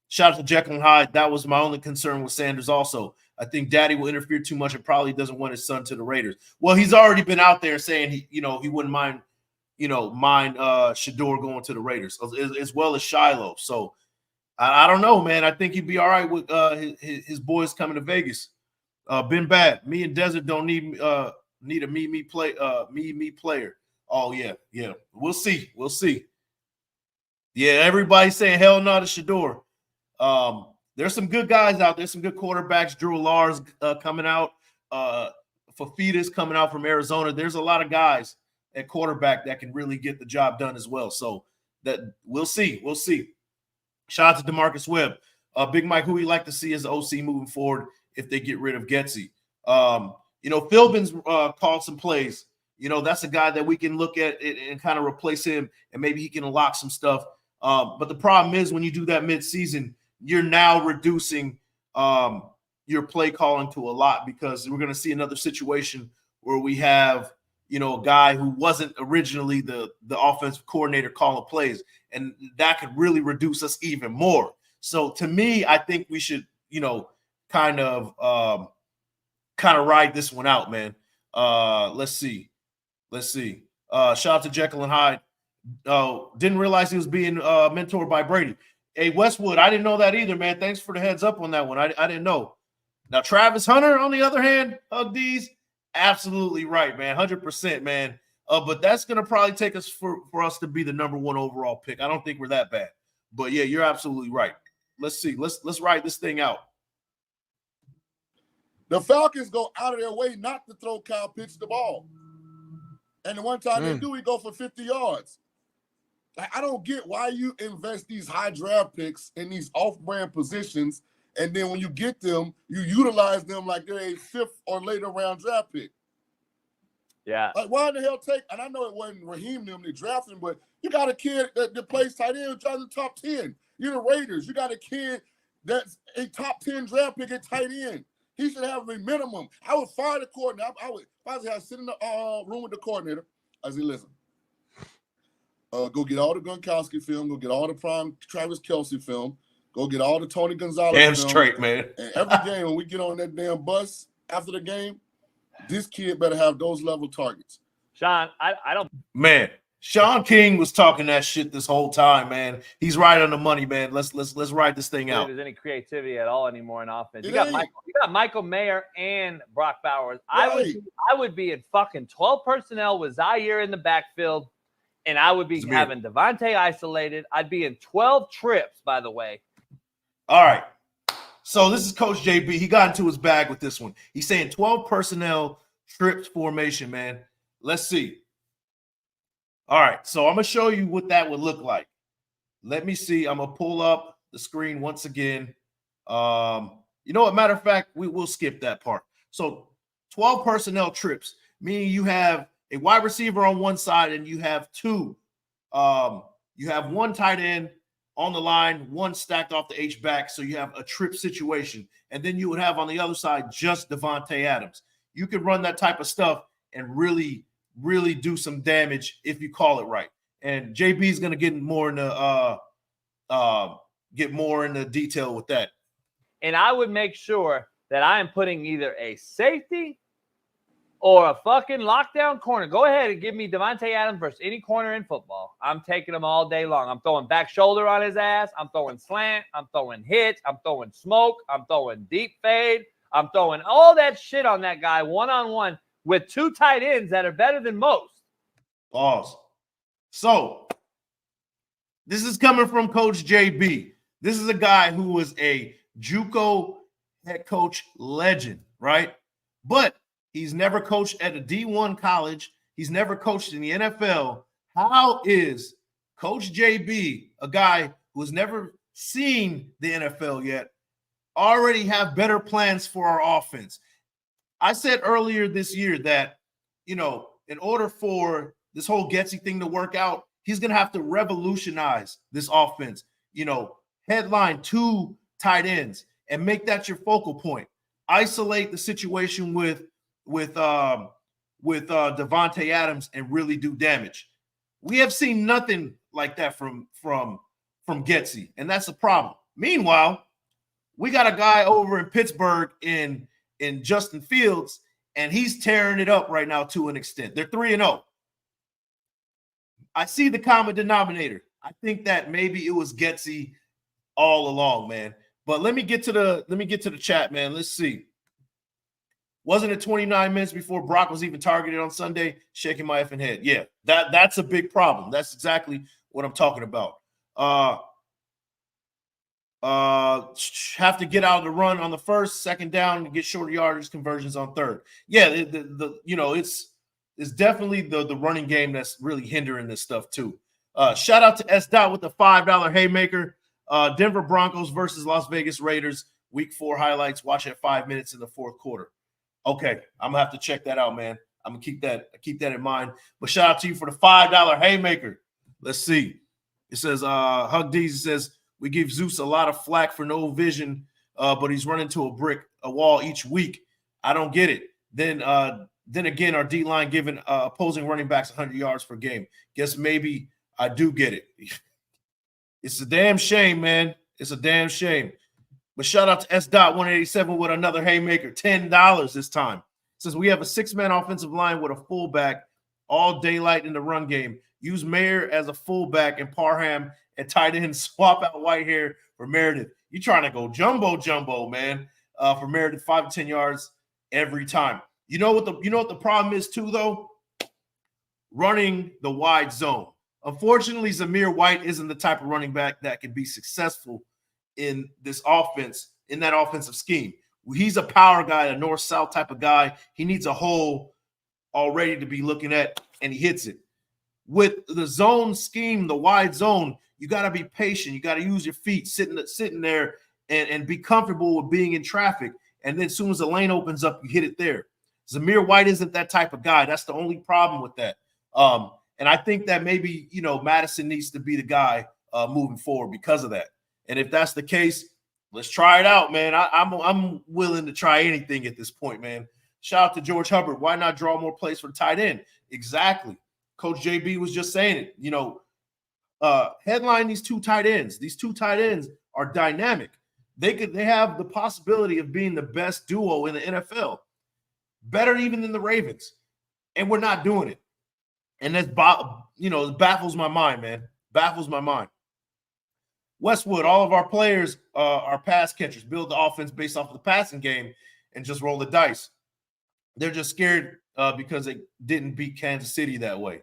Shout out to Jekyll and Hyde. That was my only concern with Sanders also. I think Daddy will interfere too much and probably doesn't want his son to the Raiders. Well, he's already been out there saying he wouldn't mind Shedeur going to the Raiders as well as Shiloh. So I don't know, man. I think he'd be all right with his boys coming to Vegas. Been bad. Me and Desert don't need a me player. Oh yeah. We'll see. Yeah, everybody's saying hell no to Shedeur. There's some good guys out there, some good quarterbacks. Drew Lars coming out, Fafita's coming out from Arizona. There's a lot of guys at quarterback that can really get the job done as well. So that we'll see. Shout out to DeMarcus Webb. Big Mike, who we like to see as the OC moving forward if they get rid of Getsy. Philbin's called some plays. That's a guy that we can look at and kind of replace him, and maybe he can unlock some stuff. But the problem is when you do that mid-season, you're now reducing your play calling to a lot, because we're going to see another situation where we have, a guy who wasn't originally the offensive coordinator calling plays, and that could really reduce us even more. So to me, I think we should, kind of ride this one out, man. Let's see. Shout out to Jekyll and Hyde. Didn't realize he was being mentored by Brady. Hey, Westwood, I didn't know that either, man. Thanks for the heads up on that one. I didn't know. Now, Travis Hunter, on the other hand, Hug D's, absolutely right, man. 100%, man. But that's going to probably take us for us to be the number 1 overall pick. I don't think we're that bad. But, yeah, you're absolutely right. Let's see. Let's ride this thing out. The Falcons go out of their way not to throw Kyle Pitts the ball. And the one time they do, he go for 50 yards. I don't get why you invest these high draft picks in these off-brand positions, and then when you get them, you utilize them like they're a 5th or later round draft pick. Yeah. Like, why in the hell take – and I know it wasn't Raheem them that drafted him, but you got a kid that plays tight end who's in the top 10. You're the Raiders. You got a kid that's a top 10 draft pick at tight end. He should have a minimum. I would fire the coordinator. If I was sit in the room with the coordinator, I say, listen, go get all the Gronkowski film, go get all the prime Travis Kelce film, go get all the Tony Gonzalez damn film. straight, man. And every game, when we get on that damn bus after the game, this kid better have those level targets. Sean, I don't. Man, Sean King was talking that shit this whole time, man. He's right on the money, man. Let's ride this thing out. There's any creativity at all anymore in offense. You It got Michael Mayer and Brock Bowers. Right. I would be in fucking 12 personnel with Zaire in the backfield, and I would be having Davante isolated. I'd be in 12 trips, by the way. All right. So this is Coach JB. He got into his bag with this one. He's saying 12 personnel trips formation, man. Let's see. All right. So I'm going to show you what that would look like. Let me see. I'm going to pull up the screen once again. You know what? Matter of fact, we'll skip that part. So 12 personnel trips, meaning you have a wide receiver on one side and you have two. You have one tight end on the line, one stacked off the H-back, so you have a trip situation. And then you would have on the other side just Davante Adams. You could run that type of stuff and really, really do some damage if you call it right. And JB is going to get more into detail with that. And I would make sure that I am putting either a safety or a fucking lockdown corner. Go ahead and give me Davante Adams versus any corner in football. I'm taking him all day long. I'm throwing back shoulder on his ass. I'm throwing slant. I'm throwing hits. I'm throwing smoke. I'm throwing deep fade. I'm throwing all that shit on that guy one-on-one with two tight ends that are better than most. Pause. So this is coming from Coach JB. This is a guy who was a JUCO head coach legend, right? But he's never coached at a D1 college. He's never coached in the NFL. How is Coach JB, a guy who has never seen the NFL yet, already have better plans for our offense? I said earlier this year that, in order for this whole Getsy thing to work out, he's going to have to revolutionize this offense, headline two tight ends and make that your focal point. Isolate the situation with Davante Adams and really do damage. We have seen nothing like that from Getsy, and that's a problem. Meanwhile, we got a guy over in Pittsburgh in Justin Fields, and he's tearing it up right now to an extent. They're 3-0. I see the common denominator. I think that maybe it was Getsy all along, man. But let me get to the chat, man. Let's see. Wasn't it 29 minutes before Brock was even targeted on Sunday? Shaking my effing head. Yeah, that's a big problem. That's exactly what I'm talking about. Have to get out of the run on the first, second down, and get shorter yardage conversions on third. Yeah, it's definitely the running game that's really hindering this stuff too. Shout out to S. Dot with the $5 haymaker. Denver Broncos versus Las Vegas Raiders, Week 4 highlights. Watch at 5 minutes in the fourth quarter. Okay, I'm gonna have to check that out, man. I'm gonna keep that in mind. But shout out to you for the $5 haymaker. Let's see. It says Hug Deezy says we give Zeus a lot of flack for no vision, but he's running to a wall each week. I don't get it. Then again, our D line giving opposing running backs 100 yards per game. Guess maybe I do get it. It's a damn shame, man. It's a damn shame. But shout out to S.187 with another haymaker, $10 this time. It says we have a 6-man offensive line with a fullback, all daylight in the run game. Use Mayer as a fullback and Parham at tight end. Swap out Whitehair for Meredith. You trying to go jumbo, man? For Meredith, 5 to 10 yards every time. You know what the problem is too, though? Running the wide zone. Unfortunately, Zamir White isn't the type of running back that can be successful in this offense, in that offensive scheme. He's a power guy, a north-south type of guy. He needs a hole already to be looking at, and he hits it. With the zone scheme, the wide zone, you got to be patient. You got to use your feet sitting there and be comfortable with being in traffic. And then as soon as the lane opens up, you hit it there. Zamir White isn't that type of guy. That's the only problem with that. And I think that maybe, Madison needs to be the guy moving forward because of that. And if that's the case, let's try it out, man. I'm willing to try anything at this point, man. Shout out to George Hubbard. Why not draw more plays for the tight end? Exactly. Coach JB was just saying it. Headline these two tight ends. These two tight ends are dynamic. They have the possibility of being the best duo in the NFL. Better even than the Ravens. And we're not doing it. And that's, it baffles my mind, man. Baffles my mind. Westwood, all of our players are pass catchers. Build the offense based off of the passing game and just roll the dice. They're just scared because they didn't beat Kansas City that way.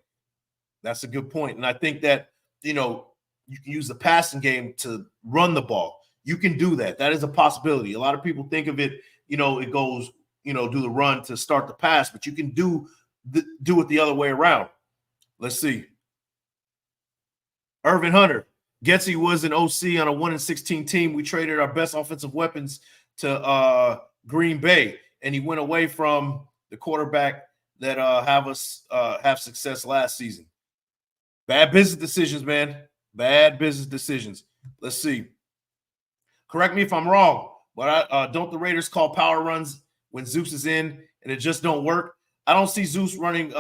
That's a good point. And I think that, you can use the passing game to run the ball. You can do that. That is a possibility. A lot of people think of it, it goes, do the run to start the pass, but you can do it the other way around. Let's see. Irvin Hunter. Getsy was an OC on a 1-16 team. We traded our best offensive weapons to Green Bay, and he went away from the quarterback that have success last season. Bad business decisions, man. Bad business decisions. Let's see. Correct me if I'm wrong, but don't the Raiders call power runs when Zeus is in and it just don't work? I don't see Zeus running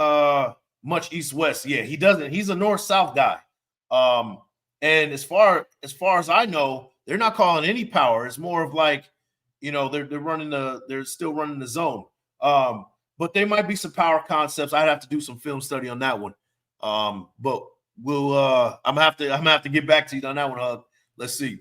much east-west. Yeah, he doesn't. He's a north-south guy. And as far as I know, they're not calling any power. It's more of like, they're still running the zone. But there might be some power concepts. I'd have to do some film study on that one. But we'll I'm gonna have to get back to you on that one. Let's see.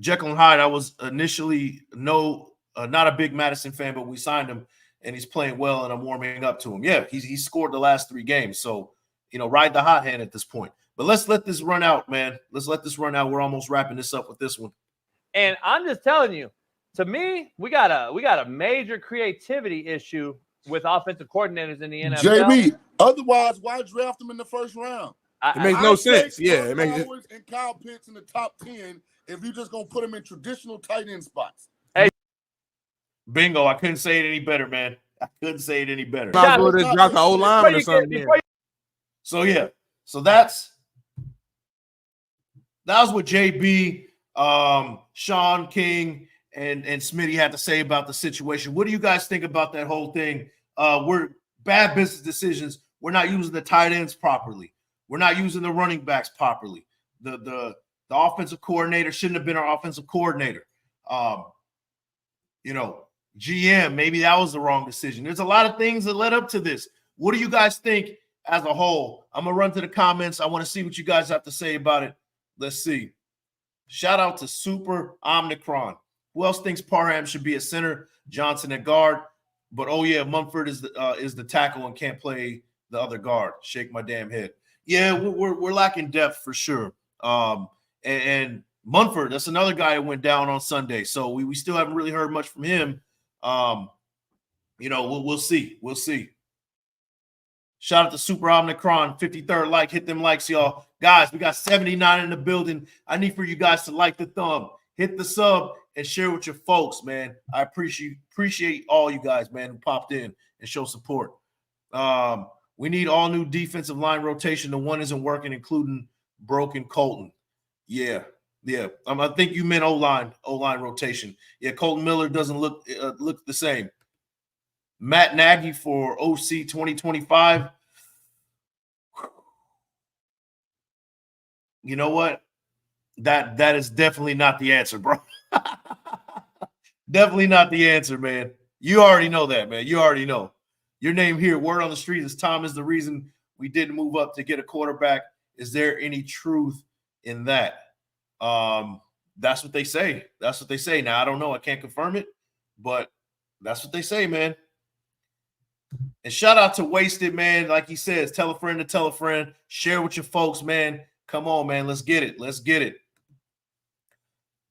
Jekyll and Hyde, I was initially not a big Madison fan, but we signed him and he's playing well and I'm warming up to him. Yeah, he's scored the last 3 games. So, ride the hot hand at this point. But let's let this run out, man. Let's let this run out. We're almost wrapping this up with this one. And I'm just telling you, to me, we got a major creativity issue with offensive coordinators in the NFL. JB, otherwise, why draft them in the first round? It makes no sense. Yeah, it makes sense. And Kyle Pitts in the top 10 if you're just going to put them in traditional tight end spots. Hey, bingo. I couldn't say it any better, man. I couldn't say it any better. Might as well just drop the old line or something. So, yeah. So that was what JB, Sean King, and Smitty had to say about the situation. What do you guys think about that whole thing? We're bad business decisions. We're not using the tight ends properly. We're not using the running backs properly. The offensive coordinator shouldn't have been our offensive coordinator. GM, maybe that was the wrong decision. There's a lot of things that led up to this. What do you guys think as a whole? I'm going to run to the comments. I want to see what you guys have to say about it. Let's see. Shout out to Super Omnicron. Who else thinks Parham should be a center? Johnson at guard. But, oh, yeah, Mumford is the tackle and can't play the other guard. Shake my damn head. Yeah, we're lacking depth for sure. And Mumford, that's another guy that went down on Sunday. So we still haven't really heard much from him. We'll see. We'll see. Shout out to Super Omnicron, 53rd like. Hit them likes, y'all. Guys, we got 79 in the building. I need for you guys to like the thumb, hit the sub, and share with your folks, man. I appreciate all you guys, man, who popped in and show support. We need all new defensive line rotation. The one isn't working, including broken Colton. Yeah. I think you meant O-line rotation. Yeah, Colton Miller doesn't look the same. Matt Nagy for OC 2025. You know what? That is definitely not the answer, bro. Definitely not the answer, man. You already know that, man. You already know. Your name here, word on the street, is Tom is the reason we didn't move up to get a quarterback. Is there any truth in that? That's what they say. That's what they say. Now, I don't know. I can't confirm it, but that's what they say, man. And shout out to Wasted, man. Like he says, tell a friend to tell a friend. Share with your folks, man. Come on, man. Let's get it. Let's get it.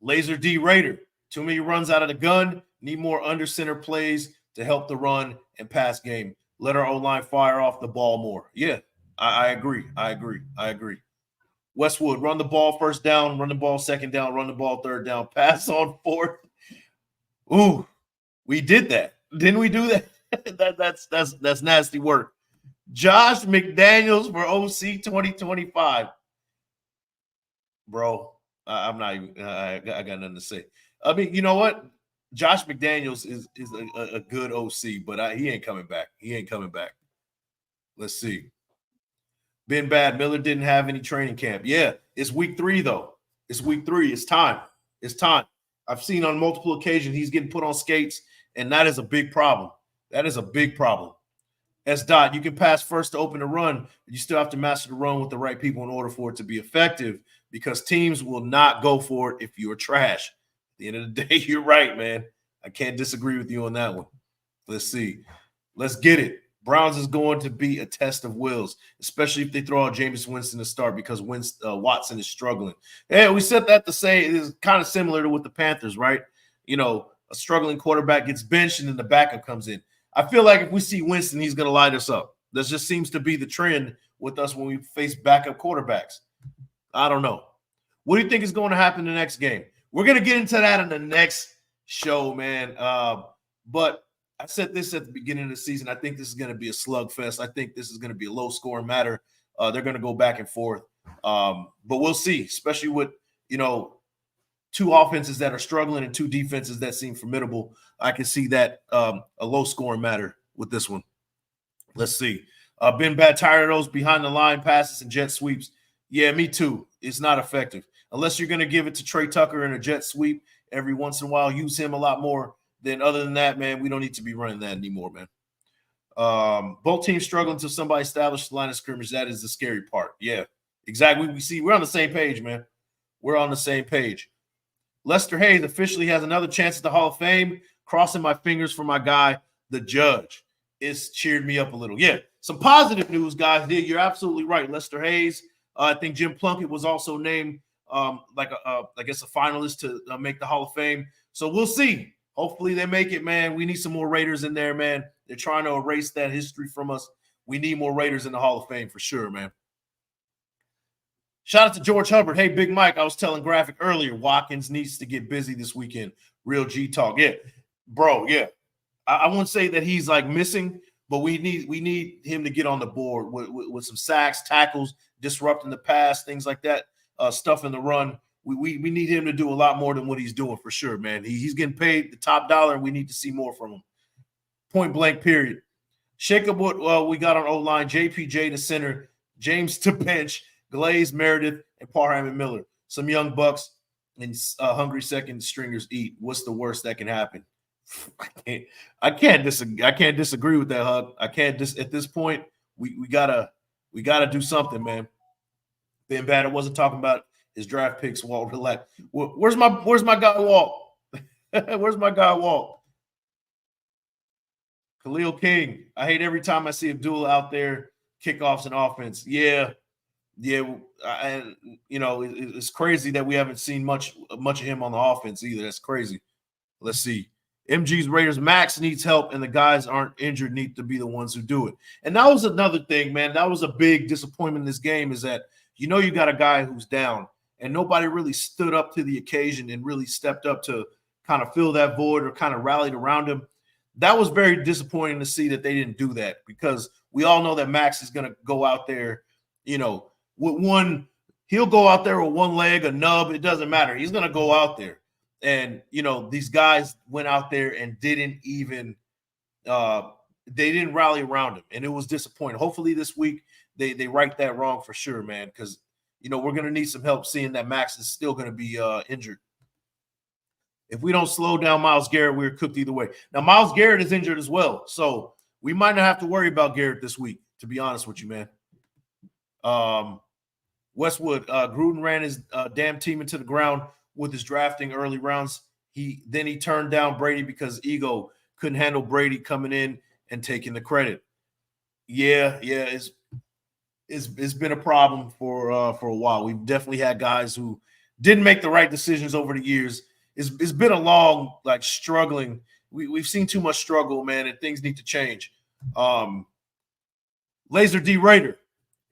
Laser D Raider. Too many runs out of the gun. Need more under center plays to help the run and pass game. Let our O-line fire off the ball more. Yeah, I agree. I agree. Westwood, run the ball first down, run the ball second down, run the ball third down, pass on fourth. Ooh, we did that. Didn't we do that? That's nasty work. Josh McDaniels for OC 2025. Bro, I'm not even I got nothing to say. I mean, you know what? Josh McDaniels is a good OC, but he ain't coming back. He ain't coming back. Let's see. Been bad. Miller didn't have any training camp. Yeah, it's week 3, though. It's week 3. It's time. It's time. I've seen on multiple occasions he's getting put on skates, and that is a big problem. That is a big problem. S. Dot, you can pass first to open the run, but you still have to master the run with the right people in order for it to be effective, because teams will not go for it if you're trash. At the end of the day, you're right, man. I can't disagree with you on that one. Let's see. Let's get it. Browns is going to be a test of wills, especially if they throw out Jameis Winston to start, because Watson is struggling. And we said that to say it is kind of similar to with the Panthers, right? You know, a struggling quarterback gets benched and then the backup comes in. I feel like if we see Winston, he's going to light us up. That just seems to be the trend with us when we face backup quarterbacks. I don't know. What do you think is going to happen in the next game? We're going to get into that in the next show, man. But I said this at the beginning of the season. I think this is going to be a slugfest. I think this is going to be a low-scoring matter. They're going to go back and forth. But we'll see, especially with, you know, 2 offenses that are struggling and 2 defenses that seem formidable. I can see that a low-scoring matter with this one. Let's see. Been bad, tired of those behind-the-line passes and jet sweeps. Yeah, me too. It's not effective. Unless you're going to give it to Trey Tucker in a jet sweep every once in a while, use him a lot more. Then other than that, man, we don't need to be running that anymore, man. Both teams struggling until somebody establishes the line of scrimmage. That is the scary part. Yeah, exactly. We're on the same page, man. We're on the same page. Lester Hayes officially has another chance at the Hall of Fame. Crossing my fingers for my guy, the Judge. It's cheered me up a little. Yeah, some positive news, guys. Yeah, you're absolutely right. Lester Hayes. I think Jim Plunkett was also named I guess a finalist to make the Hall of Fame. So we'll see. Hopefully they make it, man. We need some more Raiders in there, man. They're trying to erase that history from us. We need more Raiders in the Hall of Fame for sure, man. Shout out to George Hubbard. Hey, Big Mike, I was telling Graphic earlier, Watkins needs to get busy this weekend. Real G talk. Yeah, bro, yeah. I wouldn't say that he's like missing, but we need him to get on the board with some sacks, tackles, disrupting the pass, things like that, stuff in the run. We need him to do a lot more than what he's doing for sure, man. He's getting paid the top dollar, and we need to see more from him. Point blank, period. Shake up what we got on O-line. JPJ to center, James to bench, Glaze, Meredith, and Parham and Miller. Some young bucks and hungry second stringers eat. What's the worst that can happen? I can't disagree with that, Hug. I can't at this point. We gotta do something, man. Ben Bader wasn't talking about his draft picks. Walt, relax. Where's my guy Walt? Where's my guy Walt? Khalil King. I hate every time I see Abdullah out there, kickoffs and offense. Yeah. And you know it's crazy that we haven't seen much of him on the offense either. That's crazy. Let's see. MG's Raiders Max needs help, and the guys aren't injured need to be the ones who do it. And that was another thing, man. That was a big disappointment in this game, is that you got a guy who's down, and nobody really stood up to the occasion and really stepped up to kind of fill that void or kind of rallied around him. That was very disappointing to see that they didn't do that, because we all know that Max is going to go out there, with one – he'll go out there with one leg, a nub. It doesn't matter. He's going to go out there. And, these guys went out there and didn't even they didn't rally around him. And it was disappointing. Hopefully this week they right that wrong for sure, man, because, we're going to need some help seeing that Max is still going to be injured. If we don't slow down Myles Garrett, we're cooked either way. Now, Myles Garrett is injured as well. So we might not have to worry about Garrett this week, to be honest with you, man. Westwood, Gruden ran his damn team into the ground with his drafting early rounds. He turned down Brady because ego couldn't handle Brady coming in and taking the credit. Yeah, it's been a problem for a while. We've definitely had guys who didn't make the right decisions over the years. It's been a long, struggling. We've seen too much struggle, man, and things need to change. Laser D Raider.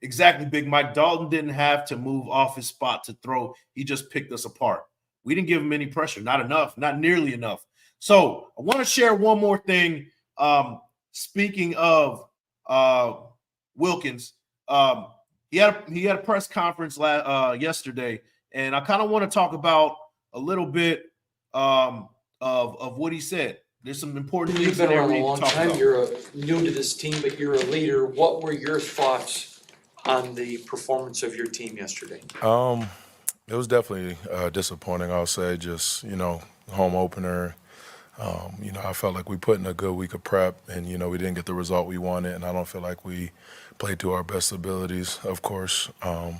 Exactly, Big Mike. Dalton didn't have to move off his spot to throw. He just picked us apart. We didn't give him any pressure. Not enough. Not nearly enough. So I want to share one more thing. Speaking of Wilkins, he had a press conference yesterday, and I kind of want to talk about a little bit of what he said. There's some important things. You've been around a long time. You're new to this team, but you're a leader. What were your thoughts on the performance of your team yesterday? It was definitely disappointing, I'll say. Just, home opener. I felt like we put in a good week of prep, and, we didn't get the result we wanted, and I don't feel like we played to our best abilities, of course. So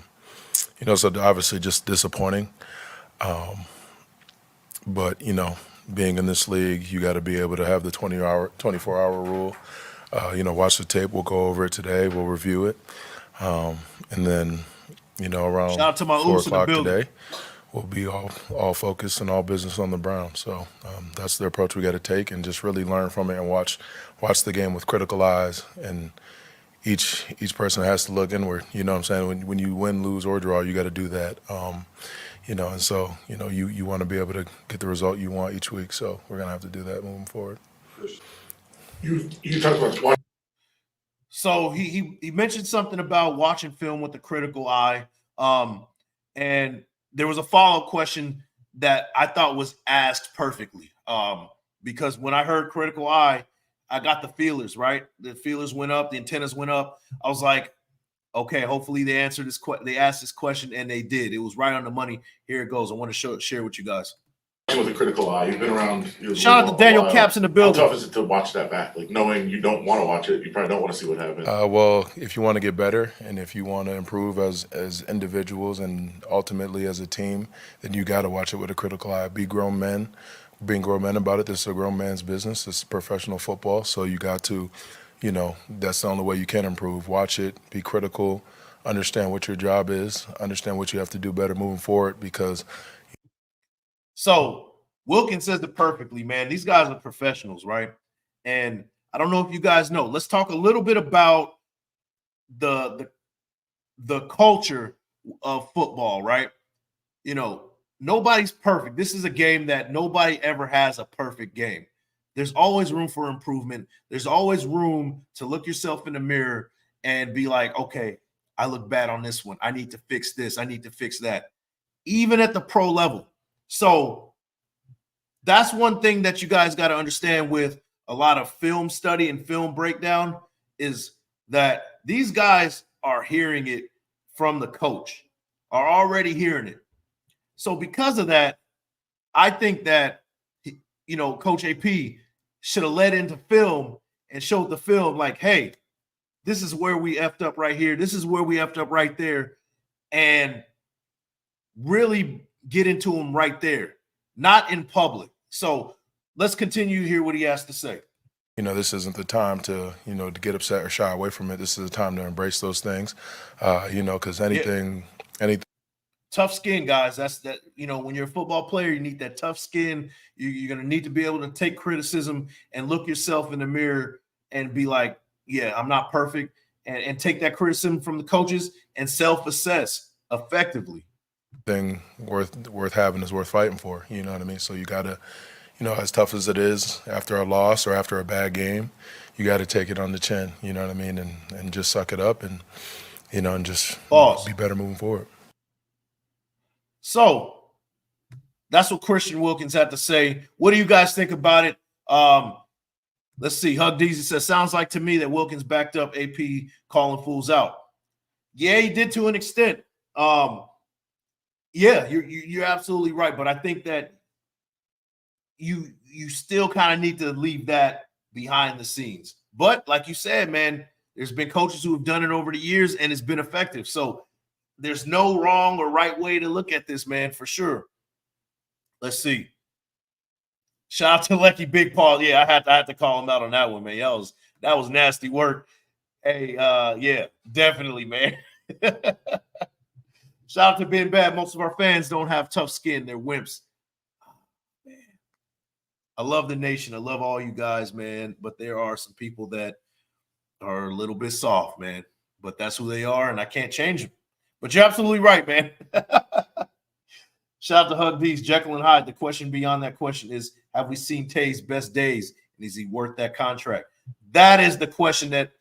obviously just disappointing. But, being in this league, you got to be able to have the 24-hour rule. Watch the tape. We'll go over it today. We'll review it. And then, around shout out to my 4 o'clock building today, we'll be all focused and all business on the Browns. So that's the approach we got to take, and just really learn from it and watch the game with critical eyes. And each person has to look inward. You know what I'm saying? When you win, lose, or draw, you got to do that. And so, you want to be able to get the result you want each week. So we're going to have to do that moving forward. You talked about one. So he mentioned something about watching film with a critical eye. And there was a follow-up question that I thought was asked perfectly. Because when I heard critical eye, I got the feelers, right? The feelers went up, the antennas went up. I was like, okay, hopefully they answered this. They asked this question, and they did. It was right on the money. Here it goes. I want to share with you guys. With a critical eye, you've been around. Shout out to Daniel Caps in the building. How tough is it to watch that back? Knowing you don't want to watch it, you probably don't want to see what happened. Well, if you want to get better and if you want to improve as individuals and ultimately as a team, then you got to watch it with a critical eye. Being grown men about it. This is a grown man's business. This is professional football, so you got to, that's the only way you can improve. Watch it, be critical, understand what your job is, understand what you have to do better moving forward, because. So Wilkins says it perfectly, man. These guys are professionals, right? And I don't know if you guys know. Let's talk a little bit about the culture of football, right? Nobody's perfect. This is a game that nobody ever has a perfect game. There's always room for improvement. There's always room to look yourself in the mirror and be like, okay, I look bad on this one. I need to fix this. I need to fix that. Even at the pro level. So that's one thing that you guys got to understand with a lot of film study and film breakdown is that these guys are hearing it from the coach, are already hearing it. So because of that, I think that, Coach AP should have led into film and showed the film like, hey, this is where we effed up right here. This is where we effed up right there. And really get into him right there, not in public. So let's continue to hear what he has to say. This isn't the time to, to get upset or shy away from it. This is the time to embrace those things, because anything. Tough skin, guys. That's that. You know, when you're a football player, you need that tough skin. You're going to need to be able to take criticism and look yourself in the mirror and be like, yeah, I'm not perfect, and take that criticism from the coaches and self-assess effectively. Thing worth having is worth fighting for. You know what I mean? So you got to, you know, as tough as it is after a loss or after a bad game, you got to take it on the chin. You know what I mean? And just suck it up and, you know, and just be better moving forward. So that's what Christian Wilkins had to say. What do you guys think about it? Let's see. Hug Deezy says, sounds like to me that Wilkins backed up AP calling fools out. Yeah, he did to an extent. Yeah, you're absolutely right. But I think that you still kind of need to leave that behind the scenes. But like you said, man, there's been coaches who have done it over the years and it's been effective. So there's no wrong or right way to look at this, man, for sure. Let's see. Shout out to Lecky Big Paul. Yeah, I had to call him out on that one, man. That was nasty work. Hey, yeah, definitely, man. Shout out to Ben Bad. Most of our fans don't have tough skin. They're wimps. Oh, man. I love the nation. I love all you guys, man. But there are some people that are a little bit soft, man. But that's who they are, and I can't change them. But you're absolutely right, man. Shout out to Hug D's, Jekyll and Hyde. The question beyond that question is, have we seen Tay's best days, and is he worth that contract? That is the question that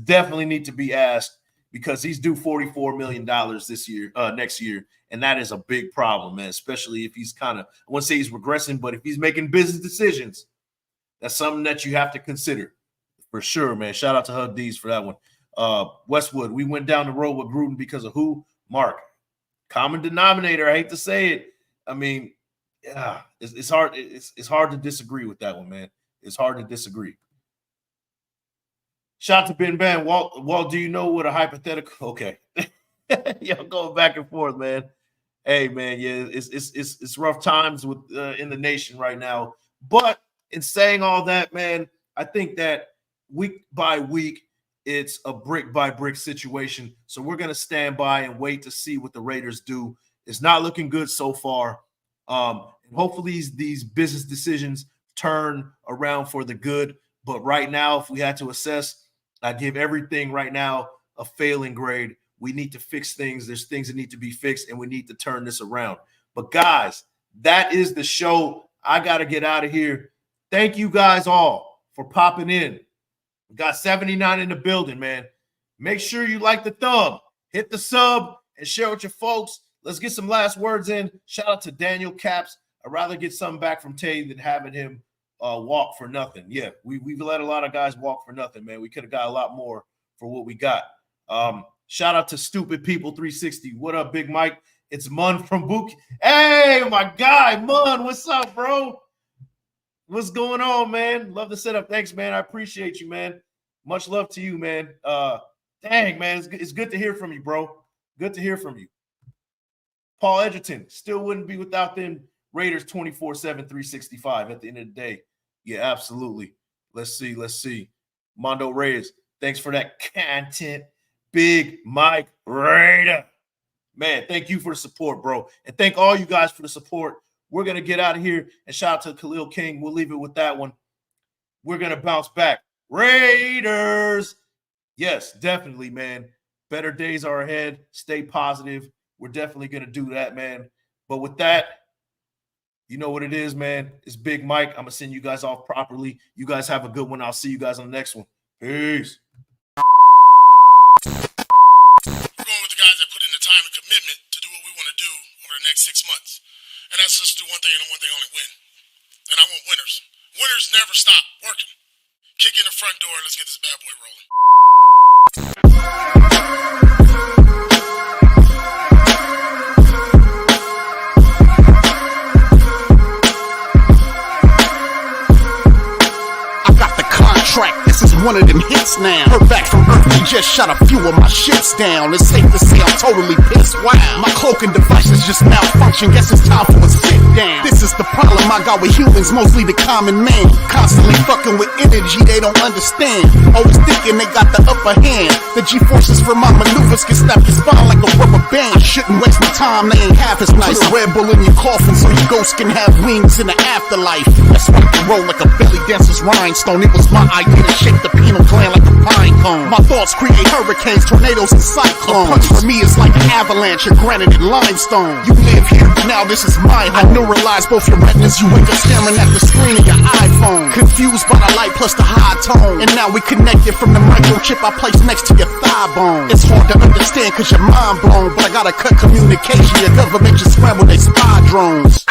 definitely need to be asked, because he's due $44 million this year, next year, and that is a big problem, man, especially if he's kind of, I wouldn't say he's regressing, but if he's making business decisions, that's something that you have to consider for sure, man. Shout out to Hug D's for that one. Westwood, we went down the road with Gruden because of who? Mark. Common denominator. I hate to say it. I mean, yeah, it's hard. It's hard to disagree with that one, man. It's hard to disagree. Shout out to Ben Ban. Walt, do you know what a hypothetical? Okay. Y'all going back and forth, man. Hey, man, yeah, it's rough times with in the nation right now. But in saying all that, man, I think that week by week, it's a brick by brick situation. So we're going to stand by and wait to see what the Raiders do. It's not looking good so far. Hopefully these business decisions turn around for the good. But right now, if we had to assess, I give everything right now a failing grade. We need to fix things. There's things that need to be fixed, and we need to turn this around. But guys, that is the show. I got to get out of here. Thank you guys all for popping in. We got 79 in the building, man. Make sure you like the thumb, hit the sub, and share with your folks. Let's get some last words in. Shout out to Daniel Caps. I'd rather get something back from Tay than having him walk for nothing. Yeah, we've let a lot of guys walk for nothing, man. We could have got a lot more for what we got. Shout out to Stupid People 360. What up, Big Mike? It's Mun from Book. Hey, my guy, Mun. What's up, bro? What's going on, man? Love the setup. Thanks, man. I appreciate you, man. Much love to you, man. Dang, man. It's good to hear from you, bro. Good to hear from you. Paul Edgerton. Still wouldn't be without them Raiders 24/7, 365 at the end of the day. Yeah, absolutely. Let's see. Mondo Reyes. Thanks for that content. Big Mike Raider. Man, thank you for the support, bro. And thank all you guys for the support. We're going to get out of here, and shout out to Khalil King. We'll leave it with that one. We're going to bounce back. Raiders. Yes, definitely, man. Better days are ahead. Stay positive. We're definitely going to do that, man. But with that, you know what it is, man. It's Big Mike. I'm going to send you guys off properly. You guys have a good one. I'll see you guys on the next one. Peace. We're going with the guys that put in the time and commitment to do what we want to do over the next 6 months. And that's just do one thing and one thing only, win. And I want winners. Winners never stop working. Kick in the front door and let's get this bad boy rolling. I got the contract. This is one of them hits now. Heard back from Earth, just shot a few of my ships down. It's safe to say I'm totally pissed. Wow, my cloaking devices just malfunction. Guess it's time for a sit down. This is the problem I got with humans, mostly the common man. Constantly fucking with energy they don't understand. Always thinking they got the upper hand. The G-forces for my maneuvers can snap your spine like a rubber band. I shouldn't waste my time, they ain't half as nice. Put a Red Bull in your coffin so your ghost can have wings in the afterlife. Let's rock and roll like a belly dancer's rhinestone. It was my idea to shake the pineal gland like a pine cone. My thoughts create hurricanes, tornadoes, and cyclones. A punch for me is like an avalanche of granite and limestone. You live here, now this is my home. I neuralize both your retinas, you wake up staring at the screen of your iPhone. Confused by the light plus the high tone. And now we connected from the microchip I placed next to your thigh bone. It's hard to understand cause you're mind blown, but I gotta cut communication. Your government just scrambled they spy drones.